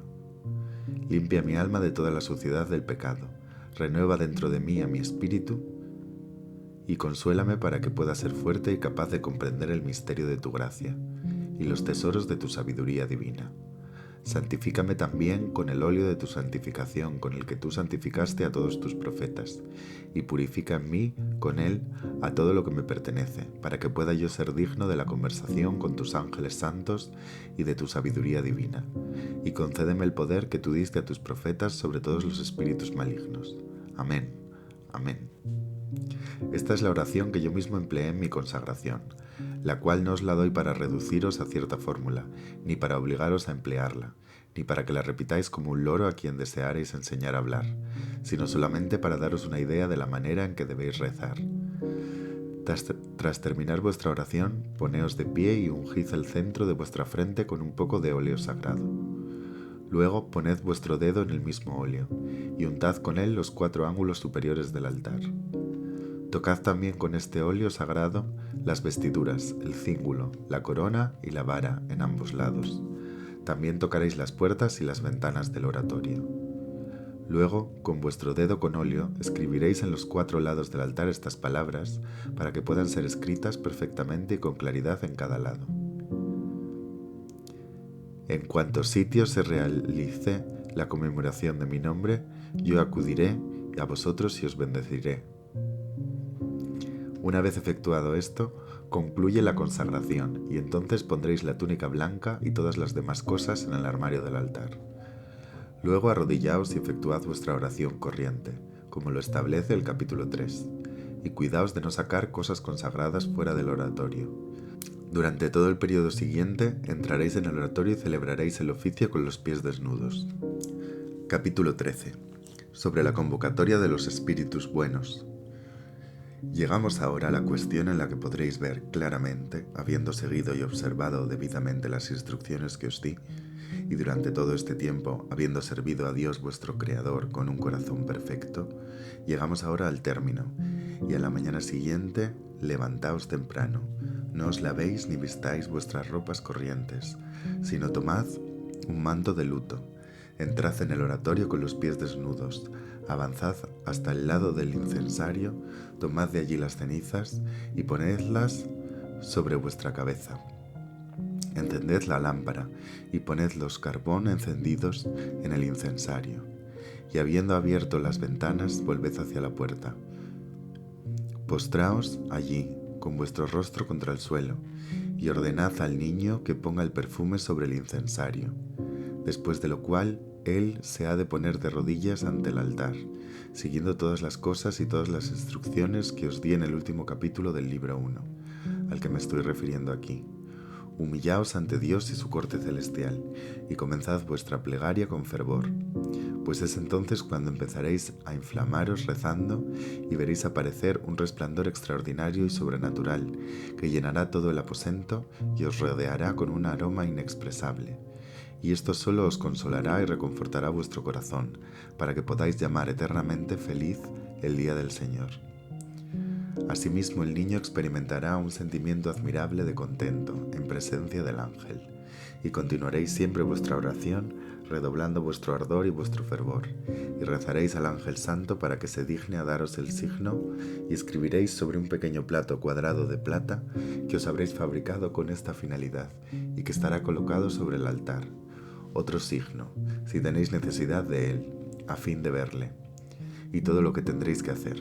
Limpia mi alma de toda la suciedad del pecado, renueva dentro de mí a mi espíritu y consuélame para que pueda ser fuerte y capaz de comprender el misterio de tu gracia y los tesoros de tu sabiduría divina. Santifícame también con el óleo de tu santificación, con el que tú santificaste a todos tus profetas, y purifica en mí, con él, a todo lo que me pertenece, para que pueda yo ser digno de la conversación con tus ángeles santos y de tu sabiduría divina. Y concédeme el poder que tú diste a tus profetas sobre todos los espíritus malignos. Amén. Amén. Esta es la oración que yo mismo empleé en mi consagración, la cual no os la doy para reduciros a cierta fórmula, ni para obligaros a emplearla, ni para que la repitáis como un loro a quien desearéis enseñar a hablar, sino solamente para daros una idea de la manera en que debéis rezar. Tras terminar vuestra oración, poneos de pie y ungid el centro de vuestra frente con un poco de óleo sagrado. Luego poned vuestro dedo en el mismo óleo, y untad con él los 4 ángulos superiores del altar. Tocad también con este óleo sagrado las vestiduras, el cíngulo, la corona y la vara en ambos lados. También tocaréis las puertas y las ventanas del oratorio. Luego, con vuestro dedo con óleo, escribiréis en los 4 lados del altar estas palabras para que puedan ser escritas perfectamente y con claridad en cada lado. En cuantos sitios se realice la conmemoración de mi nombre, yo acudiré a vosotros y os bendeciré. Una vez efectuado esto, concluye la consagración, y entonces pondréis la túnica blanca y todas las demás cosas en el armario del altar. Luego arrodillaos y efectuad vuestra oración corriente, como lo establece el capítulo 3, y cuidaos de no sacar cosas consagradas fuera del oratorio. Durante todo el periodo siguiente, entraréis en el oratorio y celebraréis el oficio con los pies desnudos. Capítulo 13. Sobre la convocatoria de los espíritus buenos. Llegamos ahora a la cuestión en la que podréis ver claramente, habiendo seguido y observado debidamente las instrucciones que os di, y durante todo este tiempo, habiendo servido a Dios vuestro Creador con un corazón perfecto, llegamos ahora al término, y a la mañana siguiente, levantaos temprano, no os lavéis ni vistáis vuestras ropas corrientes, sino tomad un manto de luto, entrad en el oratorio con los pies desnudos, avanzad hasta el lado del incensario, tomad de allí las cenizas y ponedlas sobre vuestra cabeza. Encended la lámpara y poned los carbón encendidos en el incensario, y habiendo abierto las ventanas, volved hacia la puerta. Postraos allí, con vuestro rostro contra el suelo, y ordenad al niño que ponga el perfume sobre el incensario, después de lo cual él se ha de poner de rodillas ante el altar, siguiendo todas las cosas y todas las instrucciones que os di en el último capítulo del libro 1, al que me estoy refiriendo aquí. Humillaos ante Dios y su corte celestial, y comenzad vuestra plegaria con fervor. pues es entonces cuando empezaréis a inflamaros rezando y veréis aparecer un resplandor extraordinario y sobrenatural que llenará todo el aposento y os rodeará con un aroma inexpresable. Y esto solo os consolará y reconfortará vuestro corazón, para que podáis llamar eternamente feliz el día del Señor. Asimismo, el niño experimentará un sentimiento admirable de contento en presencia del ángel, y continuaréis siempre vuestra oración, redoblando vuestro ardor y vuestro fervor, y rezaréis al ángel santo para que se digne a daros el signo, y escribiréis sobre un pequeño plato cuadrado de plata que os habréis fabricado con esta finalidad, y que estará colocado sobre el altar. Otro signo, si tenéis necesidad de él, a fin de verle, y todo lo que tendréis que hacer.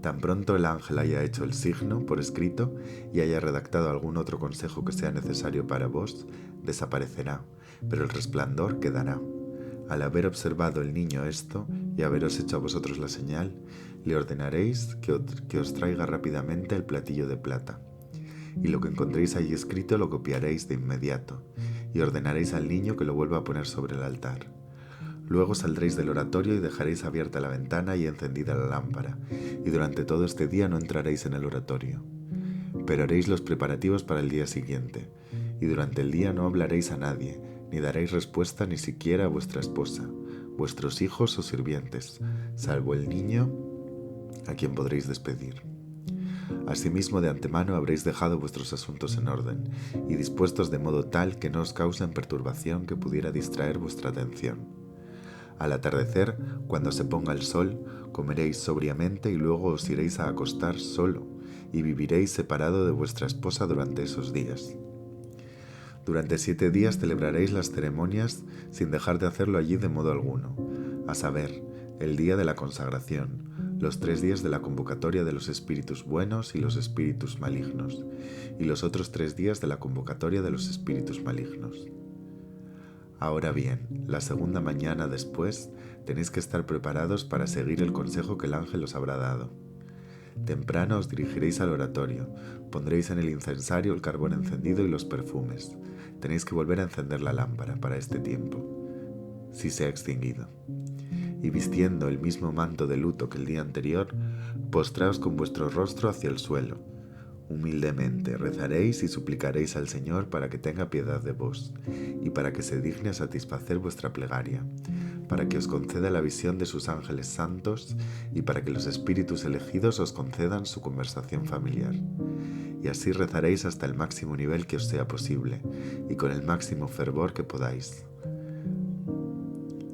Tan pronto el ángel haya hecho el signo por escrito y haya redactado algún otro consejo que sea necesario para vos, desaparecerá, pero el resplandor quedará. Al haber observado el niño esto y haberos hecho a vosotros la señal, le ordenaréis que os traiga rápidamente el platillo de plata. Y lo que encontréis allí escrito lo copiaréis de inmediato, y ordenaréis al niño que lo vuelva a poner sobre el altar. Luego saldréis del oratorio y dejaréis abierta la ventana y encendida la lámpara, y durante todo este día no entraréis en el oratorio. Pero haréis los preparativos para el día siguiente, y durante el día no hablaréis a nadie, ni daréis respuesta ni siquiera a vuestra esposa, vuestros hijos o sirvientes, salvo el niño a quien podréis despedir. Asimismo, de antemano habréis dejado vuestros asuntos en orden, y dispuestos de modo tal que no os causen perturbación que pudiera distraer vuestra atención. Al atardecer, cuando se ponga el sol, comeréis sobriamente y luego os iréis a acostar solo, y viviréis separado de vuestra esposa durante esos días. Durante 7 días celebraréis las ceremonias sin dejar de hacerlo allí de modo alguno, a saber, el día de la consagración, los 3 días de la convocatoria de los espíritus buenos y los espíritus malignos, y los otros 3 días de la convocatoria de los espíritus malignos. Ahora bien, la segunda mañana después tenéis que estar preparados para seguir el consejo que el ángel os habrá dado. Temprano os dirigiréis al oratorio, pondréis en el incensario el carbón encendido y los perfumes. Tenéis que volver a encender la lámpara para este tiempo, si se ha extinguido. Y vistiendo el mismo manto de luto que el día anterior, postraos con vuestro rostro hacia el suelo. Humildemente rezaréis y suplicaréis al Señor para que tenga piedad de vos, y para que se digne a satisfacer vuestra plegaria, para que os conceda la visión de sus ángeles santos, y para que los espíritus elegidos os concedan su conversación familiar. Y así rezaréis hasta el máximo nivel que os sea posible, y con el máximo fervor que podáis.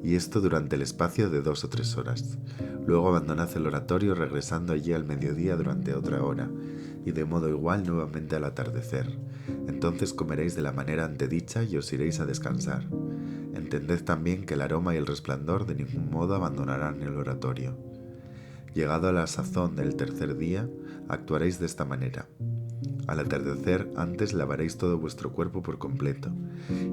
Y esto durante el espacio de 2 o 3 horas. Luego abandonad el oratorio regresando allí al mediodía durante otra hora, y de modo igual nuevamente al atardecer. Entonces comeréis de la manera antedicha y os iréis a descansar. Entended también que el aroma y el resplandor de ningún modo abandonarán el oratorio. Llegado a la sazón del tercer día, actuaréis de esta manera. Al atardecer antes lavaréis todo vuestro cuerpo por completo,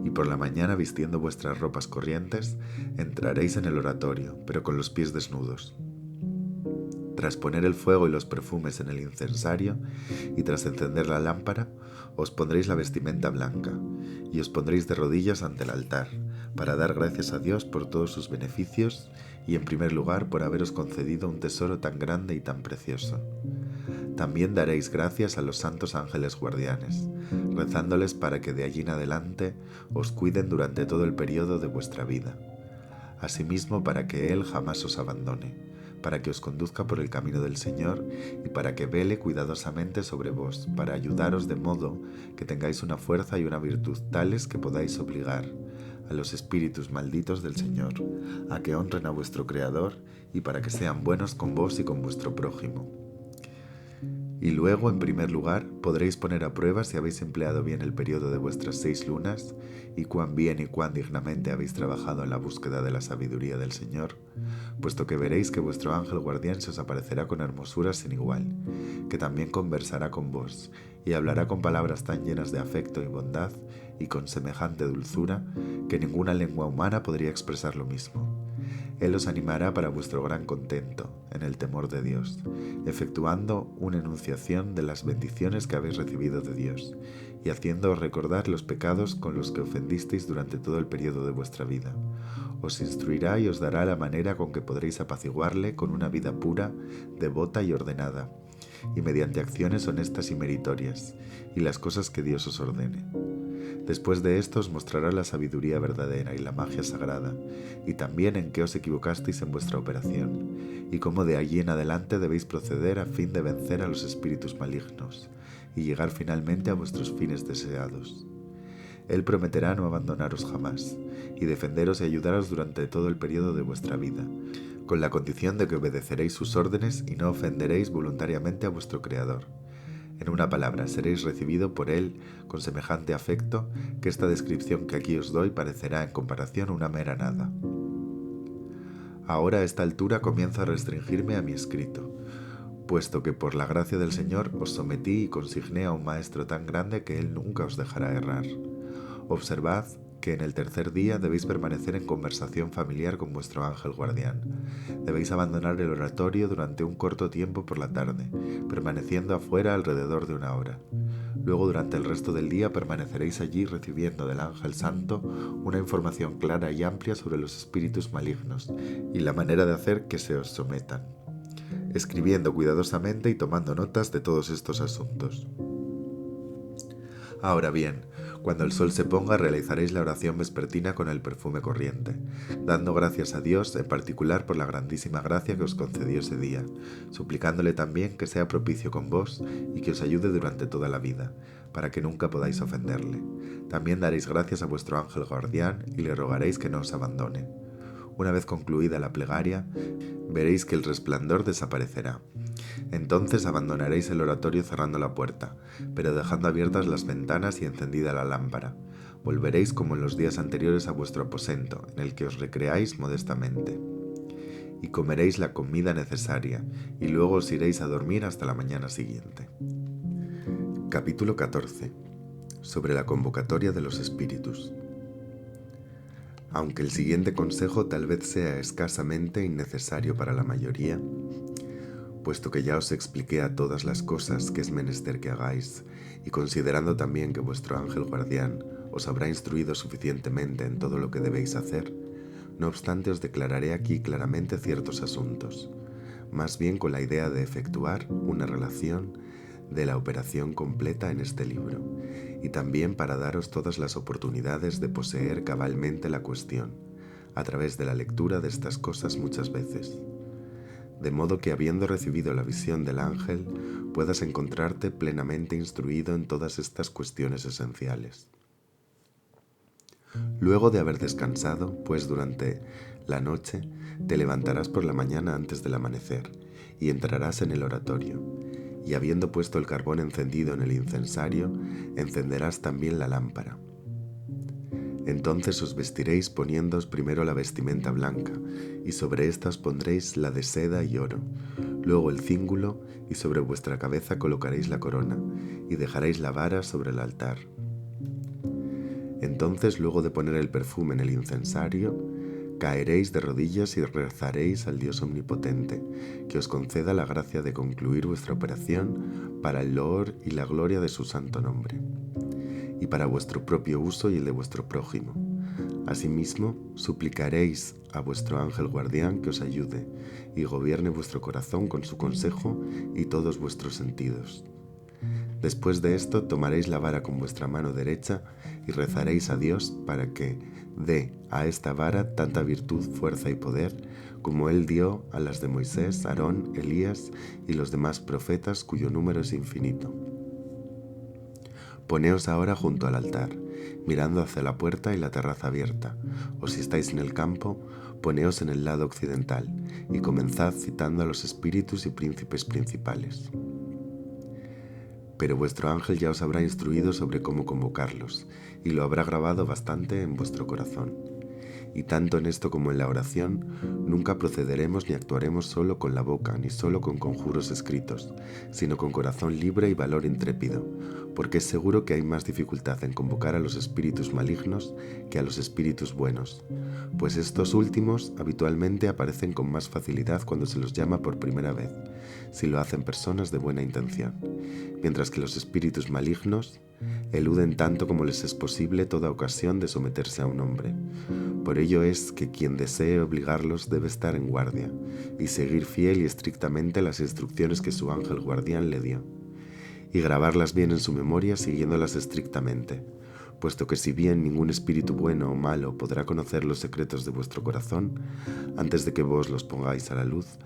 y por la mañana vistiendo vuestras ropas corrientes, entraréis en el oratorio, pero con los pies desnudos. Tras poner el fuego y los perfumes en el incensario, y tras encender la lámpara, os pondréis la vestimenta blanca, y os pondréis de rodillas ante el altar, para dar gracias a Dios por todos sus beneficios, y en primer lugar por haberos concedido un tesoro tan grande y tan precioso. También daréis gracias a los santos ángeles guardianes, rezándoles para que de allí en adelante os cuiden durante todo el periodo de vuestra vida. Asimismo, para que Él jamás os abandone, para que os conduzca por el camino del Señor y para que vele cuidadosamente sobre vos, para ayudaros de modo que tengáis una fuerza y una virtud tales que podáis obligar a los espíritus malditos del Señor a que honren a vuestro Creador y para que sean buenos con vos y con vuestro prójimo. Y luego, en primer lugar, podréis poner a prueba si habéis empleado bien el periodo de vuestras 6 lunas y cuán bien y cuán dignamente habéis trabajado en la búsqueda de la sabiduría del Señor, puesto que veréis que vuestro ángel guardián se os aparecerá con hermosura sin igual, que también conversará con vos y hablará con palabras tan llenas de afecto y bondad y con semejante dulzura que ninguna lengua humana podría expresar lo mismo. Él os animará para vuestro gran contento, en el temor de Dios, efectuando una enunciación de las bendiciones que habéis recibido de Dios, y haciéndoos recordar los pecados con los que ofendisteis durante todo el periodo de vuestra vida. os instruirá y os dará la manera con que podréis apaciguarle con una vida pura, devota y ordenada, y mediante acciones honestas y meritorias, y las cosas que Dios os ordene. Después de esto os mostrará la sabiduría verdadera y la magia sagrada, y también en qué os equivocasteis en vuestra operación, y cómo de allí en adelante debéis proceder a fin de vencer a los espíritus malignos, y llegar finalmente a vuestros fines deseados. Él prometerá no abandonaros jamás, y defenderos y ayudaros durante todo el periodo de vuestra vida, con la condición de que obedeceréis sus órdenes y no ofenderéis voluntariamente a vuestro Creador. En una palabra, seréis recibido por Él con semejante afecto que esta descripción que aquí os doy parecerá en comparación una mera nada. Ahora a esta altura comienzo a restringirme a mi escrito, puesto que por la gracia del Señor os sometí y consigné a un Maestro tan grande que Él nunca os dejará errar. Observad que en el tercer día debéis permanecer en conversación familiar con vuestro ángel guardián. Debéis abandonar el oratorio durante un corto tiempo por la tarde, permaneciendo afuera alrededor de 1 hora. Luego, durante el resto del día, permaneceréis allí recibiendo del ángel santo una información clara y amplia sobre los espíritus malignos y la manera de hacer que se os sometan, escribiendo cuidadosamente y tomando notas de todos estos asuntos. Ahora bien, cuando el sol se ponga realizaréis la oración vespertina con el perfume corriente, dando gracias a Dios en particular por la grandísima gracia que os concedió ese día, suplicándole también que sea propicio con vos y que os ayude durante toda la vida, para que nunca podáis ofenderle. También daréis gracias a vuestro ángel guardián y le rogaréis que no os abandone. Una vez concluida la plegaria, veréis que el resplandor desaparecerá. Entonces abandonaréis el oratorio cerrando la puerta, pero dejando abiertas las ventanas y encendida la lámpara. Volveréis como en los días anteriores a vuestro aposento, en el que os recreáis modestamente. Y comeréis la comida necesaria, y luego os iréis a dormir hasta la mañana siguiente. Capítulo 14. Sobre la convocatoria de los espíritus. Aunque el siguiente consejo tal vez sea escasamente innecesario para la mayoría, puesto que ya os expliqué a todas las cosas que es menester que hagáis, y considerando también que vuestro ángel guardián os habrá instruido suficientemente en todo lo que debéis hacer, no obstante os declararé aquí claramente ciertos asuntos, más bien con la idea de efectuar una relación de la operación completa en este libro, y también para daros todas las oportunidades de poseer cabalmente la cuestión, a través de la lectura de estas cosas muchas veces, de modo que habiendo recibido la visión del ángel, puedas encontrarte plenamente instruido en todas estas cuestiones esenciales. Luego de haber descansado, pues durante la noche, te levantarás por la mañana antes del amanecer, y entrarás en el oratorio, y habiendo puesto el carbón encendido en el incensario, encenderás también la lámpara. Entonces os vestiréis poniéndoos primero la vestimenta blanca, y sobre ésta os pondréis la de seda y oro, luego el cíngulo, y sobre vuestra cabeza colocaréis la corona, y dejaréis la vara sobre el altar. Entonces, luego de poner el perfume en el incensario, caeréis de rodillas y rezaréis al Dios omnipotente, que os conceda la gracia de concluir vuestra operación para el loor y la gloria de su santo nombre, y para vuestro propio uso y el de vuestro prójimo. Asimismo, suplicaréis a vuestro ángel guardián que os ayude y gobierne vuestro corazón con su consejo y todos vuestros sentidos. Después de esto, tomaréis la vara con vuestra mano derecha y rezaréis a Dios para que dé a esta vara tanta virtud, fuerza y poder como Él dio a las de Moisés, Aarón, Elías y los demás profetas cuyo número es infinito. Poneos ahora junto al altar, mirando hacia la puerta y la terraza abierta, o si estáis en el campo, poneos en el lado occidental y comenzad citando a los espíritus y príncipes principales. Pero vuestro ángel ya os habrá instruido sobre cómo convocarlos, y lo habrá grabado bastante en vuestro corazón. Y tanto en esto como en la oración, nunca procederemos ni actuaremos solo con la boca, ni solo con conjuros escritos, sino con corazón libre y valor intrépido, porque es seguro que hay más dificultad en convocar a los espíritus malignos que a los espíritus buenos, pues estos últimos habitualmente aparecen con más facilidad cuando se los llama por primera vez, si lo hacen personas de buena intención, mientras que los espíritus malignos eluden tanto como les es posible toda ocasión de someterse a un hombre. Por ello es que quien desee obligarlos debe estar en guardia y seguir fiel y estrictamente las instrucciones que su ángel guardián le dio, y grabarlas bien en su memoria siguiéndolas estrictamente, puesto que si bien ningún espíritu bueno o malo podrá conocer los secretos de vuestro corazón antes de que vos los pongáis a la luz,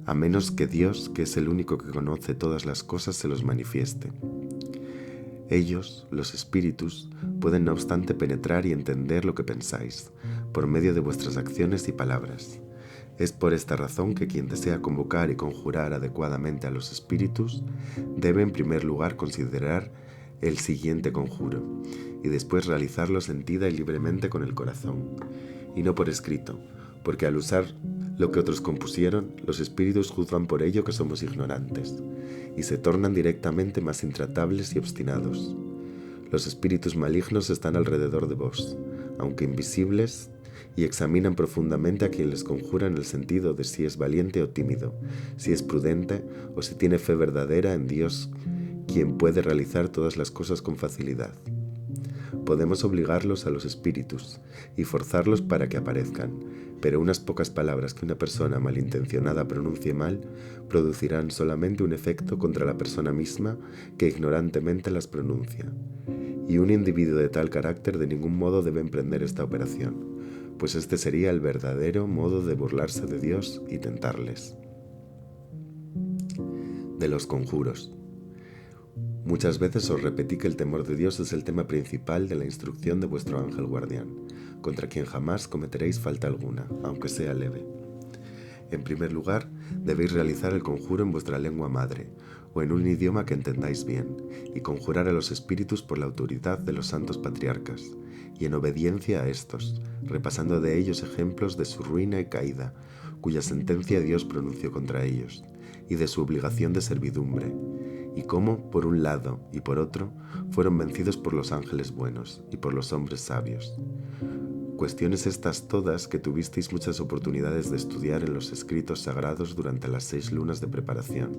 a menos que Dios, que es el único que conoce todas las cosas, se los manifieste. Ellos, los espíritus, pueden no obstante penetrar y entender lo que pensáis, por medio de vuestras acciones y palabras. Es por esta razón que quien desea convocar y conjurar adecuadamente a los espíritus debe en primer lugar considerar el siguiente conjuro y después realizarlo sentida y libremente con el corazón, y no por escrito, porque al usar lo que otros compusieron, los espíritus juzgan por ello que somos ignorantes, y se tornan directamente más intratables y obstinados. Los espíritus malignos están alrededor de vos, aunque invisibles, y examinan profundamente a quien les conjura en el sentido de si es valiente o tímido, si es prudente o si tiene fe verdadera en Dios, quien puede realizar todas las cosas con facilidad. Podemos obligarlos a los espíritus y forzarlos para que aparezcan, pero unas pocas palabras que una persona malintencionada pronuncie mal producirán solamente un efecto contra la persona misma que ignorantemente las pronuncia. Y un individuo de tal carácter de ningún modo debe emprender esta operación, pues este sería el verdadero modo de burlarse de Dios y tentarles. De los conjuros. Muchas veces os repetí que el temor de Dios es el tema principal de la instrucción de vuestro ángel guardián, contra quien jamás cometeréis falta alguna, aunque sea leve. En primer lugar, debéis realizar el conjuro en vuestra lengua madre, o en un idioma que entendáis bien, y conjurar a los espíritus por la autoridad de los santos patriarcas, y en obediencia a estos, repasando de ellos ejemplos de su ruina y caída, cuya sentencia Dios pronunció contra ellos, y de su obligación de servidumbre, y cómo, por un lado y por otro, fueron vencidos por los ángeles buenos y por los hombres sabios. Cuestiones estas todas que tuvisteis muchas oportunidades de estudiar en los escritos sagrados durante las 6 lunas de preparación.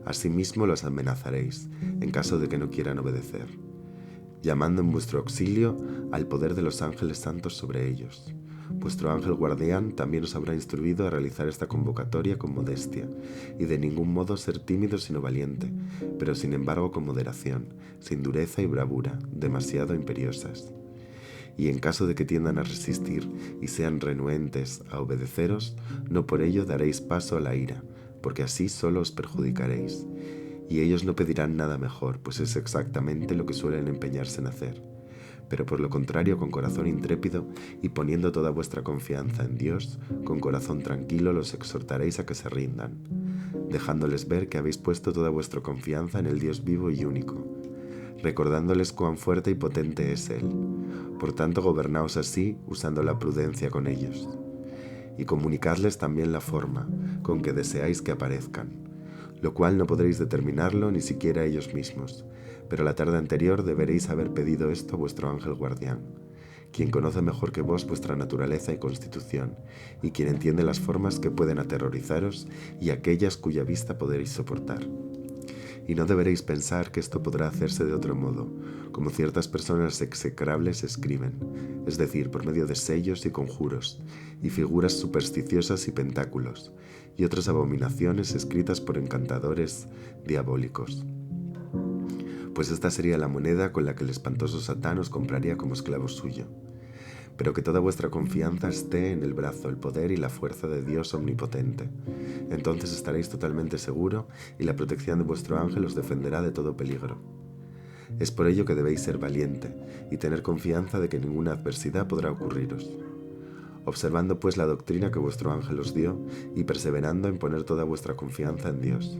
Asimismo los amenazaréis, en caso de que no quieran obedecer, llamando en vuestro auxilio al poder de los ángeles santos sobre ellos. Vuestro ángel guardián también os habrá instruido a realizar esta convocatoria con modestia, y de ningún modo ser tímido sino valiente, pero sin embargo con moderación, sin dureza y bravura, demasiado imperiosas. Y en caso de que tiendan a resistir y sean renuentes a obedeceros, no por ello daréis paso a la ira, porque así solo os perjudicaréis. Y ellos no pedirán nada mejor, pues es exactamente lo que suelen empeñarse en hacer. Pero por lo contrario, con corazón intrépido y poniendo toda vuestra confianza en Dios, con corazón tranquilo los exhortaréis a que se rindan, dejándoles ver que habéis puesto toda vuestra confianza en el Dios vivo y único, recordándoles cuán fuerte y potente es Él. Por tanto, gobernaos así, usando la prudencia con ellos, y comunicadles también la forma con que deseáis que aparezcan, lo cual no podréis determinarlo ni siquiera ellos mismos, pero la tarde anterior deberéis haber pedido esto a vuestro ángel guardián, quien conoce mejor que vos vuestra naturaleza y constitución, y quien entiende las formas que pueden aterrorizaros y aquellas cuya vista podréis soportar. Y no deberéis pensar que esto podrá hacerse de otro modo, como ciertas personas execrables escriben, es decir, por medio de sellos y conjuros, y figuras supersticiosas y pentáculos, y otras abominaciones escritas por encantadores diabólicos. Pues esta sería la moneda con la que el espantoso Satán os compraría como esclavo suyo. Pero que toda vuestra confianza esté en el brazo, el poder y la fuerza de Dios omnipotente. Entonces estaréis totalmente seguro y la protección de vuestro ángel os defenderá de todo peligro. Es por ello que debéis ser valiente y tener confianza de que ninguna adversidad podrá ocurriros. Observando pues la doctrina que vuestro ángel os dio y perseverando en poner toda vuestra confianza en Dios.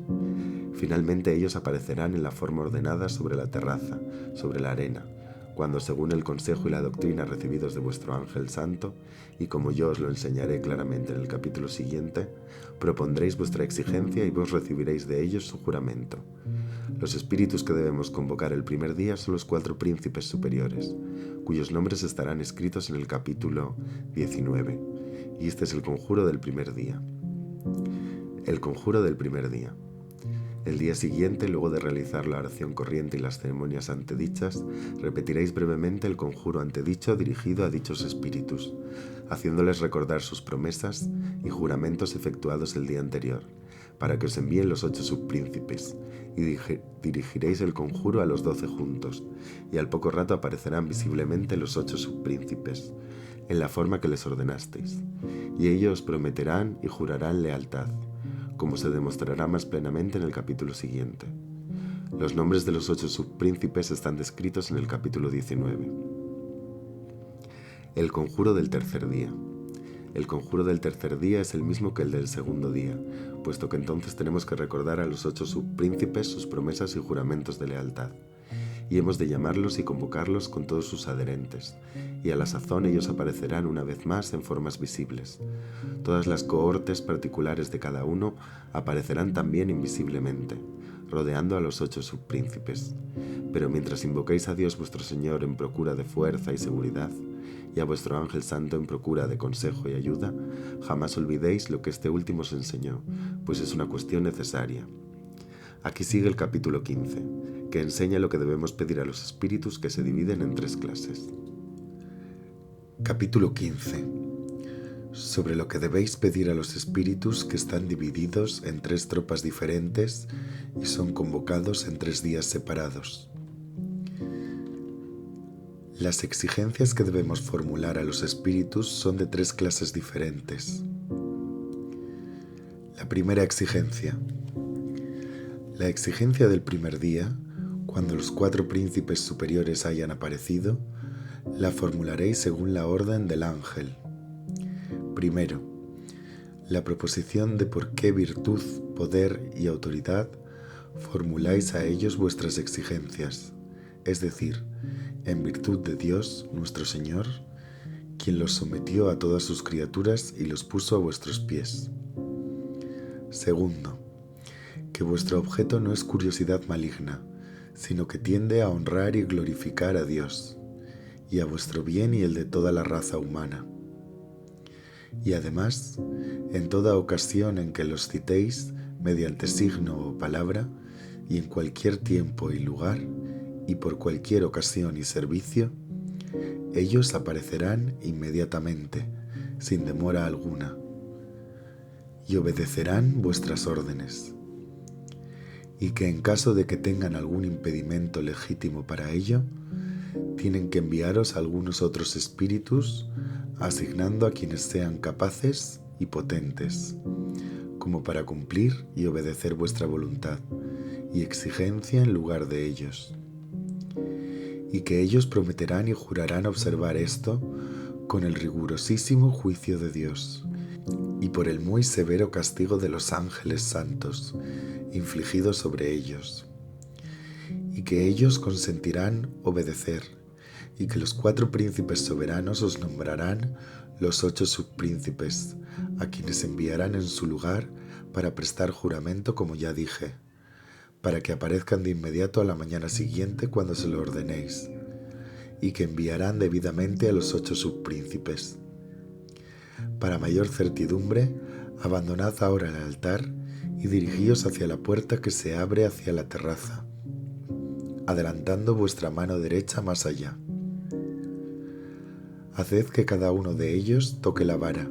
Finalmente ellos aparecerán en la forma ordenada sobre la terraza, sobre la arena, cuando según el consejo y la doctrina recibidos de vuestro ángel santo, y como yo os lo enseñaré claramente en el capítulo siguiente, propondréis vuestra exigencia y vos recibiréis de ellos su juramento. Los espíritus que debemos convocar el primer día son los 4 príncipes superiores, cuyos nombres estarán escritos en el capítulo 19, y este es el conjuro del primer día. El conjuro del primer día. El día siguiente, luego de realizar la oración corriente y las ceremonias antedichas, repetiréis brevemente el conjuro antedicho dirigido a dichos espíritus, haciéndoles recordar sus promesas y juramentos efectuados el día anterior, para que os envíen los 8 subpríncipes, y dirigiréis el conjuro a los 12 juntos, y al poco rato aparecerán visiblemente los 8 subpríncipes, en la forma que les ordenasteis, y ellos os prometerán y jurarán lealtad, como se demostrará más plenamente en el capítulo siguiente. Los nombres de los 8 subpríncipes están descritos en el capítulo 19. El conjuro del tercer día. El conjuro del tercer día es el mismo que el del segundo día, puesto que entonces tenemos que recordar a los 8 subpríncipes sus promesas y juramentos de lealtad, y hemos de llamarlos y convocarlos con todos sus adherentes, y a la sazón ellos aparecerán una vez más en formas visibles. Todas las cohortes particulares de cada uno aparecerán también invisiblemente, rodeando a los 8 subpríncipes. Pero mientras invoquéis a Dios vuestro Señor en procura de fuerza y seguridad, y a vuestro ángel santo en procura de consejo y ayuda, jamás olvidéis lo que este último os enseñó, pues es una cuestión necesaria. Aquí sigue el capítulo 15, que enseña lo que debemos pedir a los espíritus, que se dividen en 3 clases. Capítulo 15. Sobre lo que debéis pedir a los espíritus, que están divididos en 3 tropas diferentes y son convocados en 3 días separados. Las exigencias que debemos formular a los espíritus son de 3 clases diferentes. La primera exigencia. La exigencia del primer día, cuando los 4 príncipes superiores hayan aparecido, la formularéis según la orden del ángel. Primero, la proposición de por qué virtud, poder y autoridad formuláis a ellos vuestras exigencias, es decir, en virtud de Dios, nuestro Señor, quien los sometió a todas sus criaturas y los puso a vuestros pies. Segundo, que vuestro objeto no es curiosidad maligna, sino que tiende a honrar y glorificar a Dios, y a vuestro bien y el de toda la raza humana. Y además, en toda ocasión en que los citéis, mediante signo o palabra, y en cualquier tiempo y lugar, y por cualquier ocasión y servicio, ellos aparecerán inmediatamente, sin demora alguna, y obedecerán vuestras órdenes. Y que en caso de que tengan algún impedimento legítimo para ello, tienen que enviaros algunos otros espíritus, asignando a quienes sean capaces y potentes, como para cumplir y obedecer vuestra voluntad y exigencia en lugar de ellos. Y que ellos prometerán y jurarán observar esto con el rigurosísimo juicio de Dios y por el muy severo castigo de los ángeles santos infligido sobre ellos, y que ellos consentirán obedecer, y que los 4 príncipes soberanos os nombrarán los 8 subpríncipes, a quienes enviarán en su lugar para prestar juramento, como ya dije, para que aparezcan de inmediato a la mañana siguiente cuando se lo ordenéis, y que enviarán debidamente a los 8 subpríncipes. Para mayor certidumbre, abandonad ahora el altar y dirigíos hacia la puerta que se abre hacia la terraza, adelantando vuestra mano derecha más allá. Haced que cada uno de ellos toque la vara,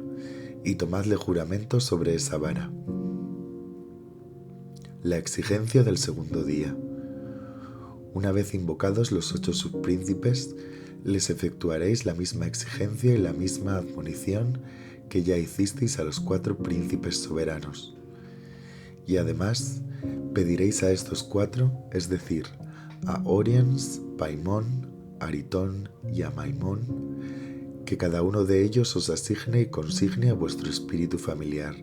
y tomadle juramento sobre esa vara. La exigencia del segundo día. Una vez invocados los 8 subpríncipes, les efectuaréis la misma exigencia y la misma admonición que ya hicisteis a los 4 príncipes soberanos. Y además, pediréis a estos 4, es decir, a Oriens, Paimón, Aritón y a Maimón, que cada uno de ellos os asigne y consigne a vuestro espíritu familiar,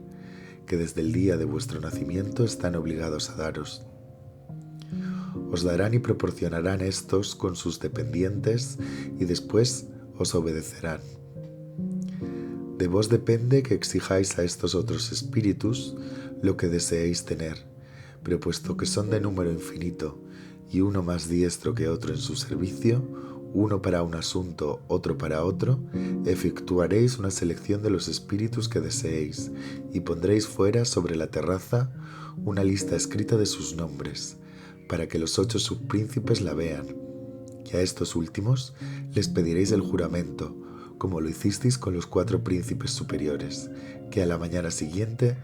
que desde el día de vuestro nacimiento están obligados a daros. Os darán y proporcionarán estos con sus dependientes y después os obedecerán. De vos depende que exijáis a estos otros espíritus lo que deseéis tener, pero puesto que son de número infinito y uno más diestro que otro en su servicio, uno para un asunto, otro para otro, efectuaréis una selección de los espíritus que deseéis y pondréis fuera sobre la terraza una lista escrita de sus nombres, para que los 8 subpríncipes la vean. Y a estos últimos les pediréis el juramento, como lo hicisteis con los 4 príncipes superiores, que a la mañana siguiente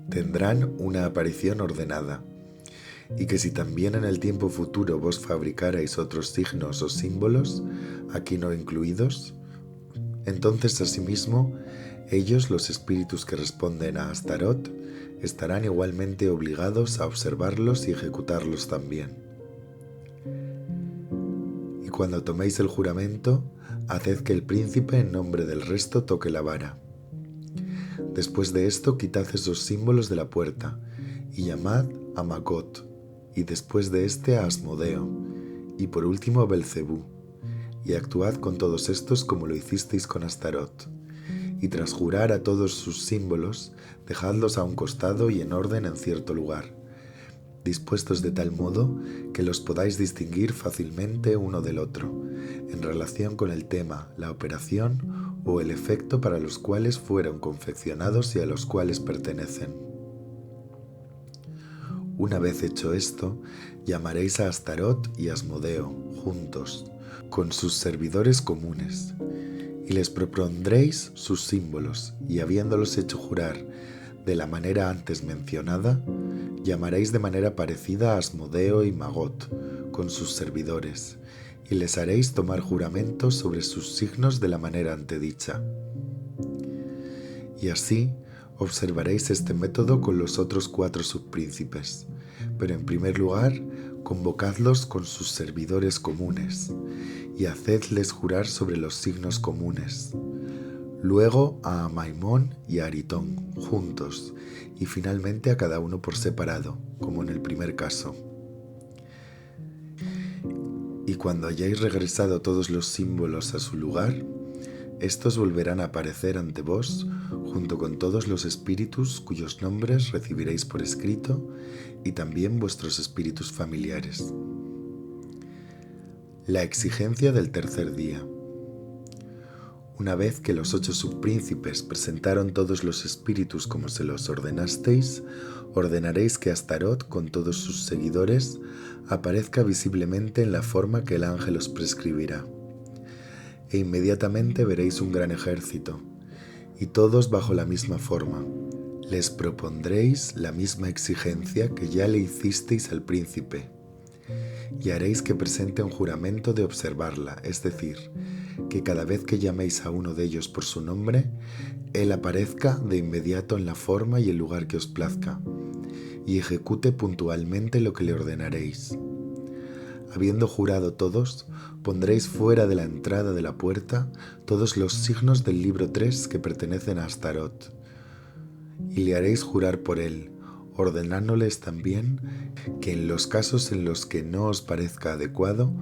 tendrán una aparición ordenada, y que si también en el tiempo futuro vos fabricarais otros signos o símbolos, aquí no incluidos, entonces asimismo ellos, los espíritus que responden a Astarot, estarán igualmente obligados a observarlos y ejecutarlos también. Y cuando toméis el juramento, haced que el príncipe en nombre del resto toque la vara. Después de esto, quitad esos símbolos de la puerta y llamad a Magot, y después de este a Asmodeo, y por último a Belcebú, y actuad con todos estos como lo hicisteis con Astarot, y tras jurar a todos sus símbolos, dejadlos a un costado y en orden en cierto lugar, dispuestos de tal modo que los podáis distinguir fácilmente uno del otro, en relación con el tema, la operación o el efecto para los cuales fueron confeccionados y a los cuales pertenecen. Una vez hecho esto, llamaréis a Astarot y Asmodeo juntos, con sus servidores comunes, y les propondréis sus símbolos, y habiéndolos hecho jurar de la manera antes mencionada, llamaréis de manera parecida a Asmodeo y Magot, con sus servidores, y les haréis tomar juramento sobre sus signos de la manera antedicha. Y así observaréis este método con los otros 4 subpríncipes, pero en primer lugar, convocadlos con sus servidores comunes, y hacedles jurar sobre los signos comunes. Luego a Maimón y a Aritón, juntos, y finalmente a cada uno por separado, como en el primer caso. Y cuando hayáis regresado todos los símbolos a su lugar, estos volverán a aparecer ante vos, junto con todos los espíritus cuyos nombres recibiréis por escrito, y también vuestros espíritus familiares. La exigencia del tercer día. Una vez que los 8 subpríncipes presentaron todos los espíritus como se los ordenasteis, ordenaréis que Astarot con todos sus seguidores aparezca visiblemente en la forma que el ángel os prescribirá. E inmediatamente veréis un gran ejército, y todos bajo la misma forma. Les propondréis la misma exigencia que ya le hicisteis al príncipe, y haréis que presente un juramento de observarla, es decir, que cada vez que llaméis a uno de ellos por su nombre, él aparezca de inmediato en la forma y el lugar que os plazca, y ejecute puntualmente lo que le ordenaréis. Habiendo jurado todos, pondréis fuera de la entrada de la puerta todos los signos del libro 3 que pertenecen a Astarot, y le haréis jurar por él, ordenándoles también que en los casos en los que no os parezca adecuado,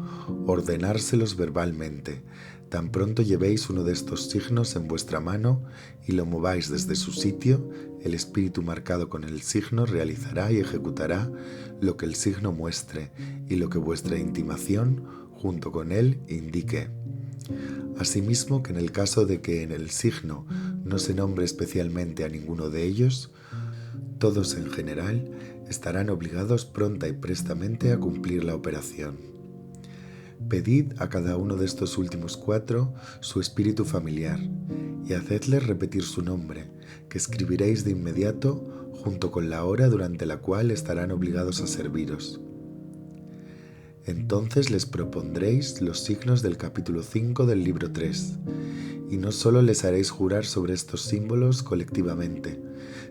ordenárselos verbalmente, tan pronto llevéis uno de estos signos en vuestra mano y lo mováis desde su sitio, el espíritu marcado con el signo realizará y ejecutará lo que el signo muestre y lo que vuestra intimación, junto con él, indique. Asimismo que en el caso de que en el signo no se nombre especialmente a ninguno de ellos, todos en general estarán obligados pronta y prestamente a cumplir la operación. Pedid a cada uno de estos últimos 4 su espíritu familiar y hacedles repetir su nombre, que escribiréis de inmediato junto con la hora durante la cual estarán obligados a serviros. Entonces les propondréis los signos del capítulo 5 del libro 3, y no solo les haréis jurar sobre estos símbolos colectivamente,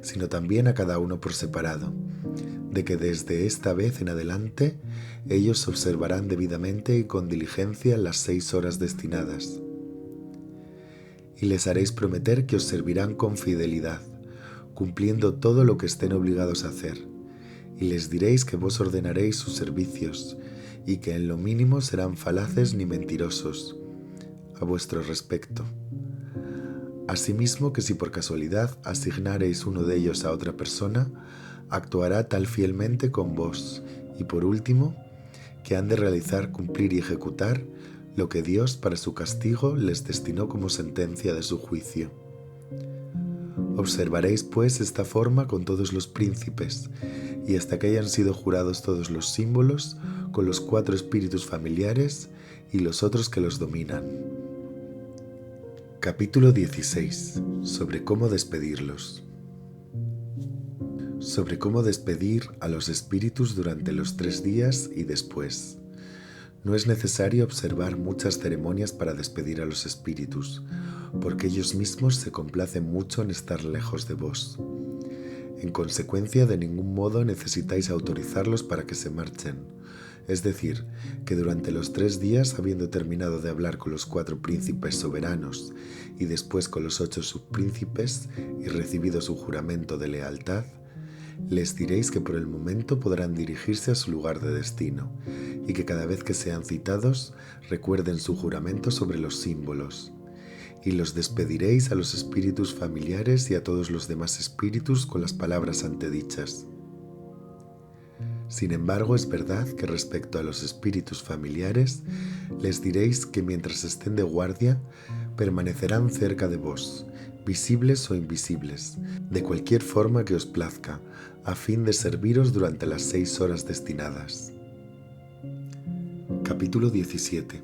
sino también a cada uno por separado, de que desde esta vez en adelante ellos observarán debidamente y con diligencia las 6 horas destinadas. Y les haréis prometer que os servirán con fidelidad, cumpliendo todo lo que estén obligados a hacer, y les diréis que vos ordenaréis sus servicios, y que en lo mínimo serán falaces ni mentirosos a vuestro respecto. Asimismo que si por casualidad asignareis uno de ellos a otra persona, actuará tal fielmente con vos, y por último, que han de realizar, cumplir y ejecutar lo que Dios para su castigo les destinó como sentencia de su juicio. Observaréis pues esta forma con todos los príncipes, y hasta que hayan sido jurados todos los símbolos, con los 4 espíritus familiares y los otros que los dominan. Capítulo 16. Sobre cómo despedirlos. Sobre cómo despedir a los espíritus durante los 3 días y después. No es necesario observar muchas ceremonias para despedir a los espíritus, porque ellos mismos se complacen mucho en estar lejos de vos. En consecuencia, de ningún modo necesitáis autorizarlos para que se marchen. Es decir, que durante los 3 días, habiendo terminado de hablar con los 4 príncipes soberanos y después con los 8 subpríncipes y recibido su juramento de lealtad, les diréis que por el momento podrán dirigirse a su lugar de destino y que cada vez que sean citados recuerden su juramento sobre los símbolos. Y los despediréis a los espíritus familiares y a todos los demás espíritus con las palabras antedichas. Sin embargo, es verdad que respecto a los espíritus familiares, les diréis que mientras estén de guardia, permanecerán cerca de vos, visibles o invisibles, de cualquier forma que os plazca, a fin de serviros durante las 6 horas destinadas. Capítulo 17.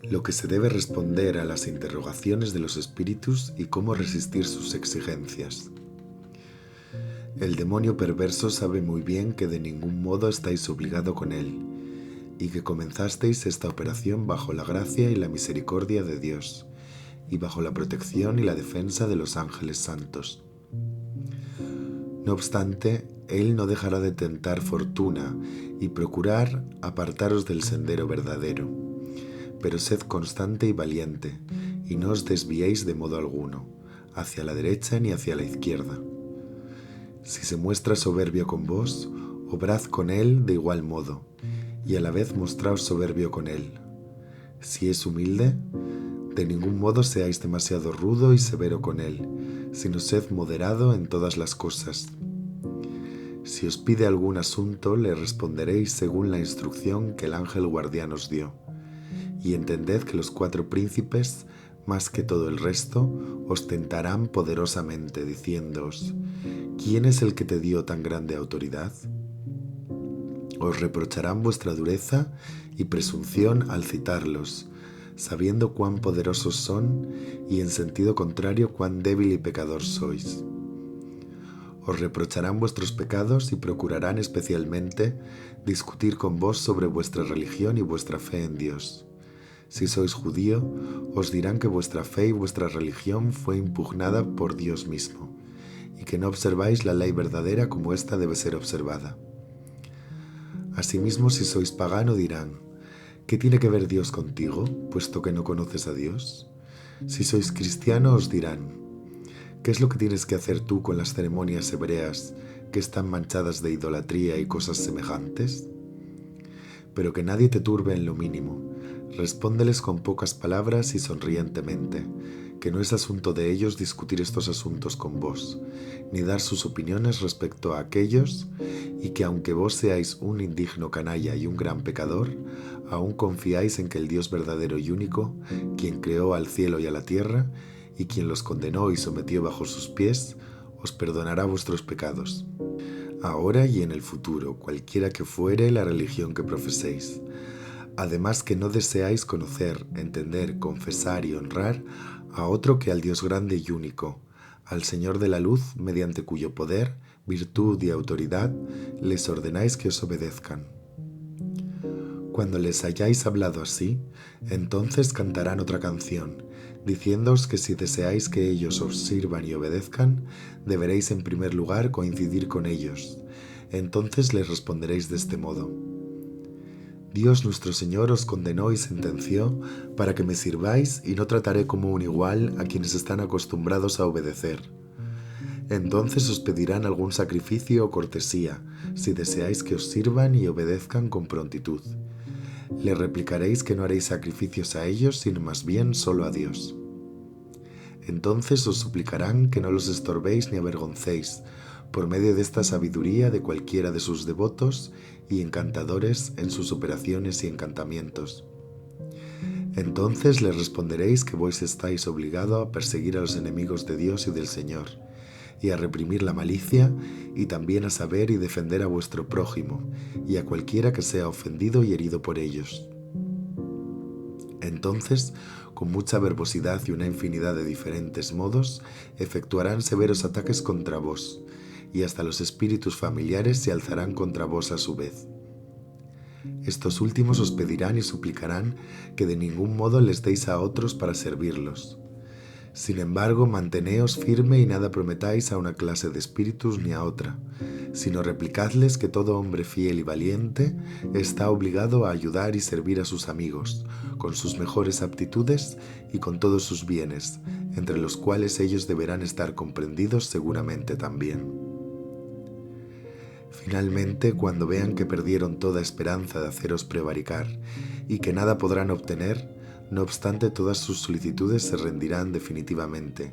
Lo que se debe responder a las interrogaciones de los espíritus y cómo resistir sus exigencias. El demonio perverso sabe muy bien que de ningún modo estáis obligado con él, y que comenzasteis esta operación bajo la gracia y la misericordia de Dios, y bajo la protección y la defensa de los ángeles santos. No obstante, él no dejará de tentar fortuna y procurar apartaros del sendero verdadero, pero sed constante y valiente, y no os desviéis de modo alguno, hacia la derecha ni hacia la izquierda. Si se muestra soberbio con vos, obrad con él de igual modo, y a la vez mostraos soberbio con él. Si es humilde, de ningún modo seáis demasiado rudo y severo con él, sino sed moderado en todas las cosas. Si os pide algún asunto, le responderéis según la instrucción que el ángel guardián os dio. Y entended que los 4 príncipes, más que todo el resto, os tentarán poderosamente, diciéndoos: ¿quién es el que te dio tan grande autoridad? Os reprocharán vuestra dureza y presunción al citarlos, sabiendo cuán poderosos son y en sentido contrario cuán débil y pecador sois. Os reprocharán vuestros pecados y procurarán especialmente discutir con vos sobre vuestra religión y vuestra fe en Dios. Si sois judío, os dirán que vuestra fe y vuestra religión fue impugnada por Dios mismo, y que no observáis la ley verdadera como ésta debe ser observada. Asimismo, si sois pagano, dirán: ¿qué tiene que ver Dios contigo, puesto que no conoces a Dios? Si sois cristiano, os dirán: ¿qué es lo que tienes que hacer tú con las ceremonias hebreas que están manchadas de idolatría y cosas semejantes? Pero que nadie te turbe en lo mínimo. Respóndeles con pocas palabras y sonrientemente, que no es asunto de ellos discutir estos asuntos con vos, ni dar sus opiniones respecto a aquellos, y que aunque vos seáis un indigno canalla y un gran pecador, aún confiáis en que el Dios verdadero y único, quien creó al cielo y a la tierra, y quien los condenó y sometió bajo sus pies, os perdonará vuestros pecados. Ahora y en el futuro, cualquiera que fuere la religión que profeséis. Además que no deseáis conocer, entender, confesar y honrar a otro que al Dios grande y único, al Señor de la luz, mediante cuyo poder, virtud y autoridad les ordenáis que os obedezcan. Cuando les hayáis hablado así, entonces cantarán otra canción, diciéndoos que si deseáis que ellos os sirvan y obedezcan, deberéis en primer lugar coincidir con ellos. Entonces les responderéis de este modo: Dios nuestro Señor os condenó y sentenció para que me sirváis, y no trataré como un igual a quienes están acostumbrados a obedecer. Entonces os pedirán algún sacrificio o cortesía, si deseáis que os sirvan y obedezcan con prontitud. Le replicaréis que no haréis sacrificios a ellos, sino más bien solo a Dios. Entonces os suplicarán que no los estorbéis ni avergoncéis, por medio de esta sabiduría de cualquiera de sus devotos y encantadores en sus operaciones y encantamientos. Entonces les responderéis que vos estáis obligado a perseguir a los enemigos de Dios y del Señor, y a reprimir la malicia, y también a saber y defender a vuestro prójimo, y a cualquiera que sea ofendido y herido por ellos. Entonces, con mucha verbosidad y una infinidad de diferentes modos, efectuarán severos ataques contra vos, y hasta los espíritus familiares se alzarán contra vos a su vez. Estos últimos os pedirán y suplicarán que de ningún modo les deis a otros para servirlos. Sin embargo, manteneos firme y nada prometáis a una clase de espíritus ni a otra, sino replicadles que todo hombre fiel y valiente está obligado a ayudar y servir a sus amigos, con sus mejores aptitudes y con todos sus bienes, entre los cuales ellos deberán estar comprendidos seguramente también. Finalmente, cuando vean que perdieron toda esperanza de haceros prevaricar y que nada podrán obtener, no obstante todas sus solicitudes se rendirán definitivamente,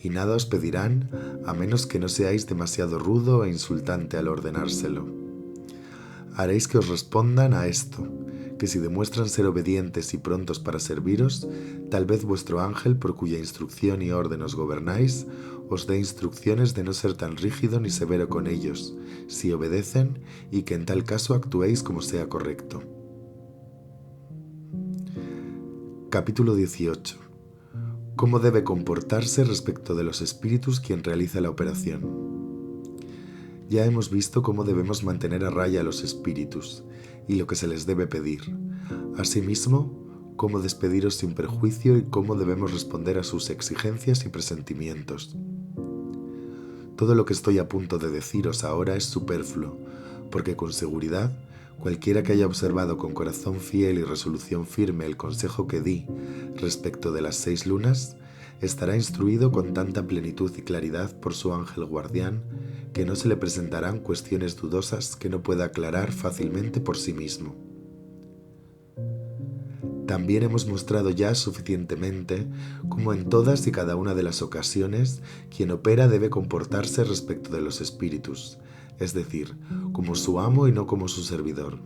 y nada os pedirán a menos que no seáis demasiado rudo e insultante al ordenárselo. Haréis que os respondan a esto, que si demuestran ser obedientes y prontos para serviros, tal vez vuestro ángel por cuya instrucción y orden os gobernáis, os dé instrucciones de no ser tan rígido ni severo con ellos, si obedecen, y que en tal caso actuéis como sea correcto. Capítulo 18. ¿Cómo debe comportarse respecto de los espíritus quien realiza la operación? Ya hemos visto cómo debemos mantener a raya a los espíritus y lo que se les debe pedir. Asimismo, cómo despediros sin perjuicio y cómo debemos responder a sus exigencias y presentimientos. Todo lo que estoy a punto de deciros ahora es superfluo, porque con seguridad, cualquiera que haya observado con corazón fiel y resolución firme el consejo que di respecto de las 6 lunas, estará instruido con tanta plenitud y claridad por su ángel guardián que no se le presentarán cuestiones dudosas que no pueda aclarar fácilmente por sí mismo. También hemos mostrado ya suficientemente cómo en todas y cada una de las ocasiones quien opera debe comportarse respecto de los espíritus, es decir, como su amo y no como su servidor.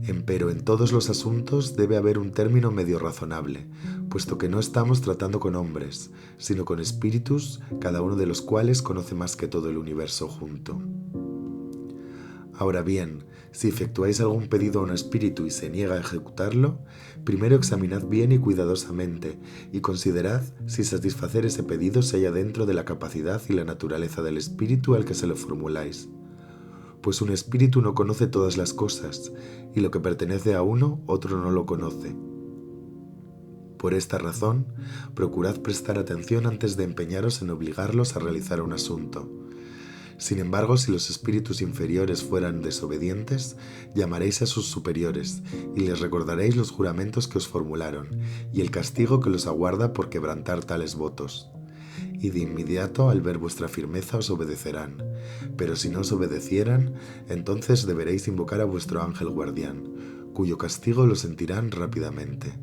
Empero en todos los asuntos debe haber un término medio razonable, puesto que no estamos tratando con hombres, sino con espíritus, cada uno de los cuales conoce más que todo el universo junto. Ahora bien, si efectuáis algún pedido a un espíritu y se niega a ejecutarlo, primero examinad bien y cuidadosamente, y considerad si satisfacer ese pedido se halla dentro de la capacidad y la naturaleza del espíritu al que se lo formuláis. Pues un espíritu no conoce todas las cosas, y lo que pertenece a uno, otro no lo conoce. Por esta razón, procurad prestar atención antes de empeñaros en obligarlos a realizar un asunto. Sin embargo, si los espíritus inferiores fueran desobedientes, llamaréis a sus superiores, y les recordaréis los juramentos que os formularon, y el castigo que los aguarda por quebrantar tales votos. Y de inmediato, al ver vuestra firmeza, os obedecerán. Pero si no os obedecieran, entonces deberéis invocar a vuestro ángel guardián, cuyo castigo lo sentirán rápidamente.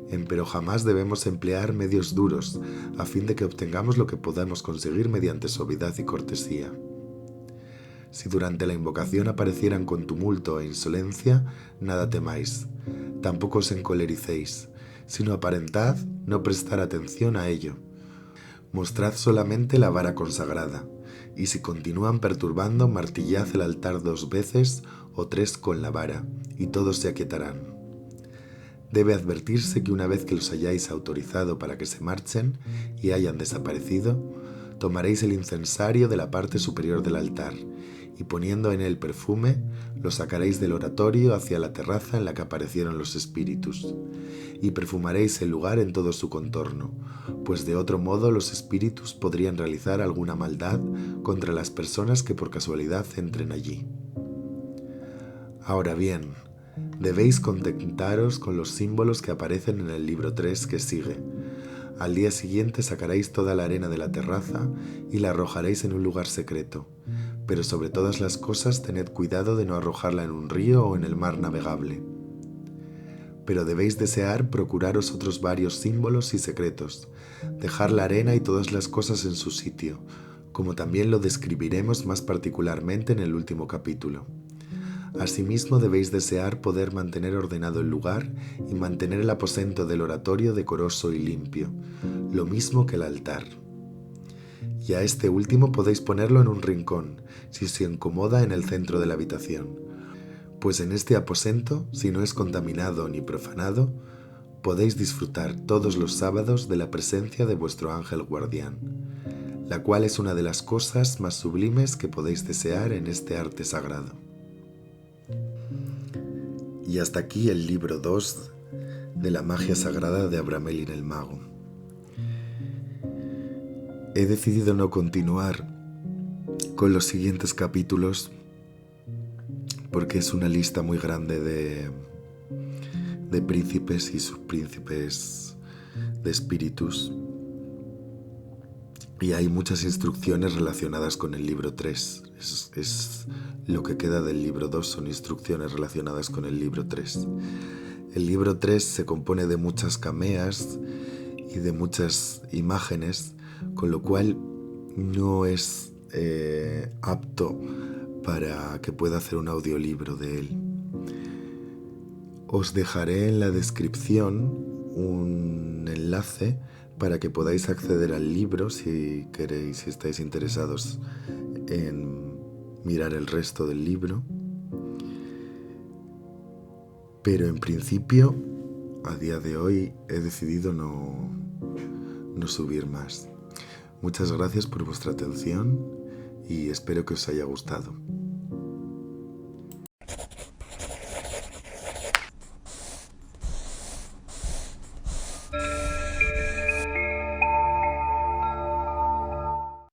Empero jamás debemos emplear medios duros, a fin de que obtengamos lo que podamos conseguir mediante suavidad y cortesía. Si durante la invocación aparecieran con tumulto e insolencia, nada temáis, tampoco os encolericéis, sino aparentad no prestar atención a ello. Mostrad solamente la vara consagrada, y si continúan perturbando, martillad el altar 2 veces o 3 con la vara, y todos se aquietarán. Debe advertirse que una vez que los hayáis autorizado para que se marchen y hayan desaparecido, tomaréis el incensario de la parte superior del altar y poniendo en él perfume, lo sacaréis del oratorio hacia la terraza en la que aparecieron los espíritus, y perfumaréis el lugar en todo su contorno, pues de otro modo los espíritus podrían realizar alguna maldad contra las personas que por casualidad entren allí. Ahora bien, debéis contentaros con los símbolos que aparecen en el libro 3 que sigue. Al día siguiente sacaréis toda la arena de la terraza y la arrojaréis en un lugar secreto, pero sobre todas las cosas tened cuidado de no arrojarla en un río o en el mar navegable. Pero debéis desear procuraros otros varios símbolos y secretos, dejar la arena y todas las cosas en su sitio, como también lo describiremos más particularmente en el último capítulo. Asimismo debéis desear poder mantener ordenado el lugar y mantener el aposento del oratorio decoroso y limpio, lo mismo que el altar. Y a este último podéis ponerlo en un rincón, si se incomoda en el centro de la habitación, pues en este aposento, si no es contaminado ni profanado, podéis disfrutar todos los sábados de la presencia de vuestro ángel guardián, la cual es una de las cosas más sublimes que podéis desear en este arte sagrado. Y hasta aquí el libro 2 de la magia sagrada de Abramelin el mago. He decidido no continuar con los siguientes capítulos porque es una lista muy grande de príncipes y subpríncipes de espíritus, y hay muchas instrucciones relacionadas con el libro 3. Es lo que queda del libro 2, son instrucciones relacionadas con el libro 3. El libro 3 se compone de muchas cameas y de muchas imágenes, con lo cual no es apto para que pueda hacer un audiolibro de él. Os dejaré en la descripción un enlace para que podáis acceder al libro si queréis, si estáis interesados en mirar el resto del libro. Pero en principio, a día de hoy, he decidido no subir más. Muchas gracias por vuestra atención y espero que os haya gustado.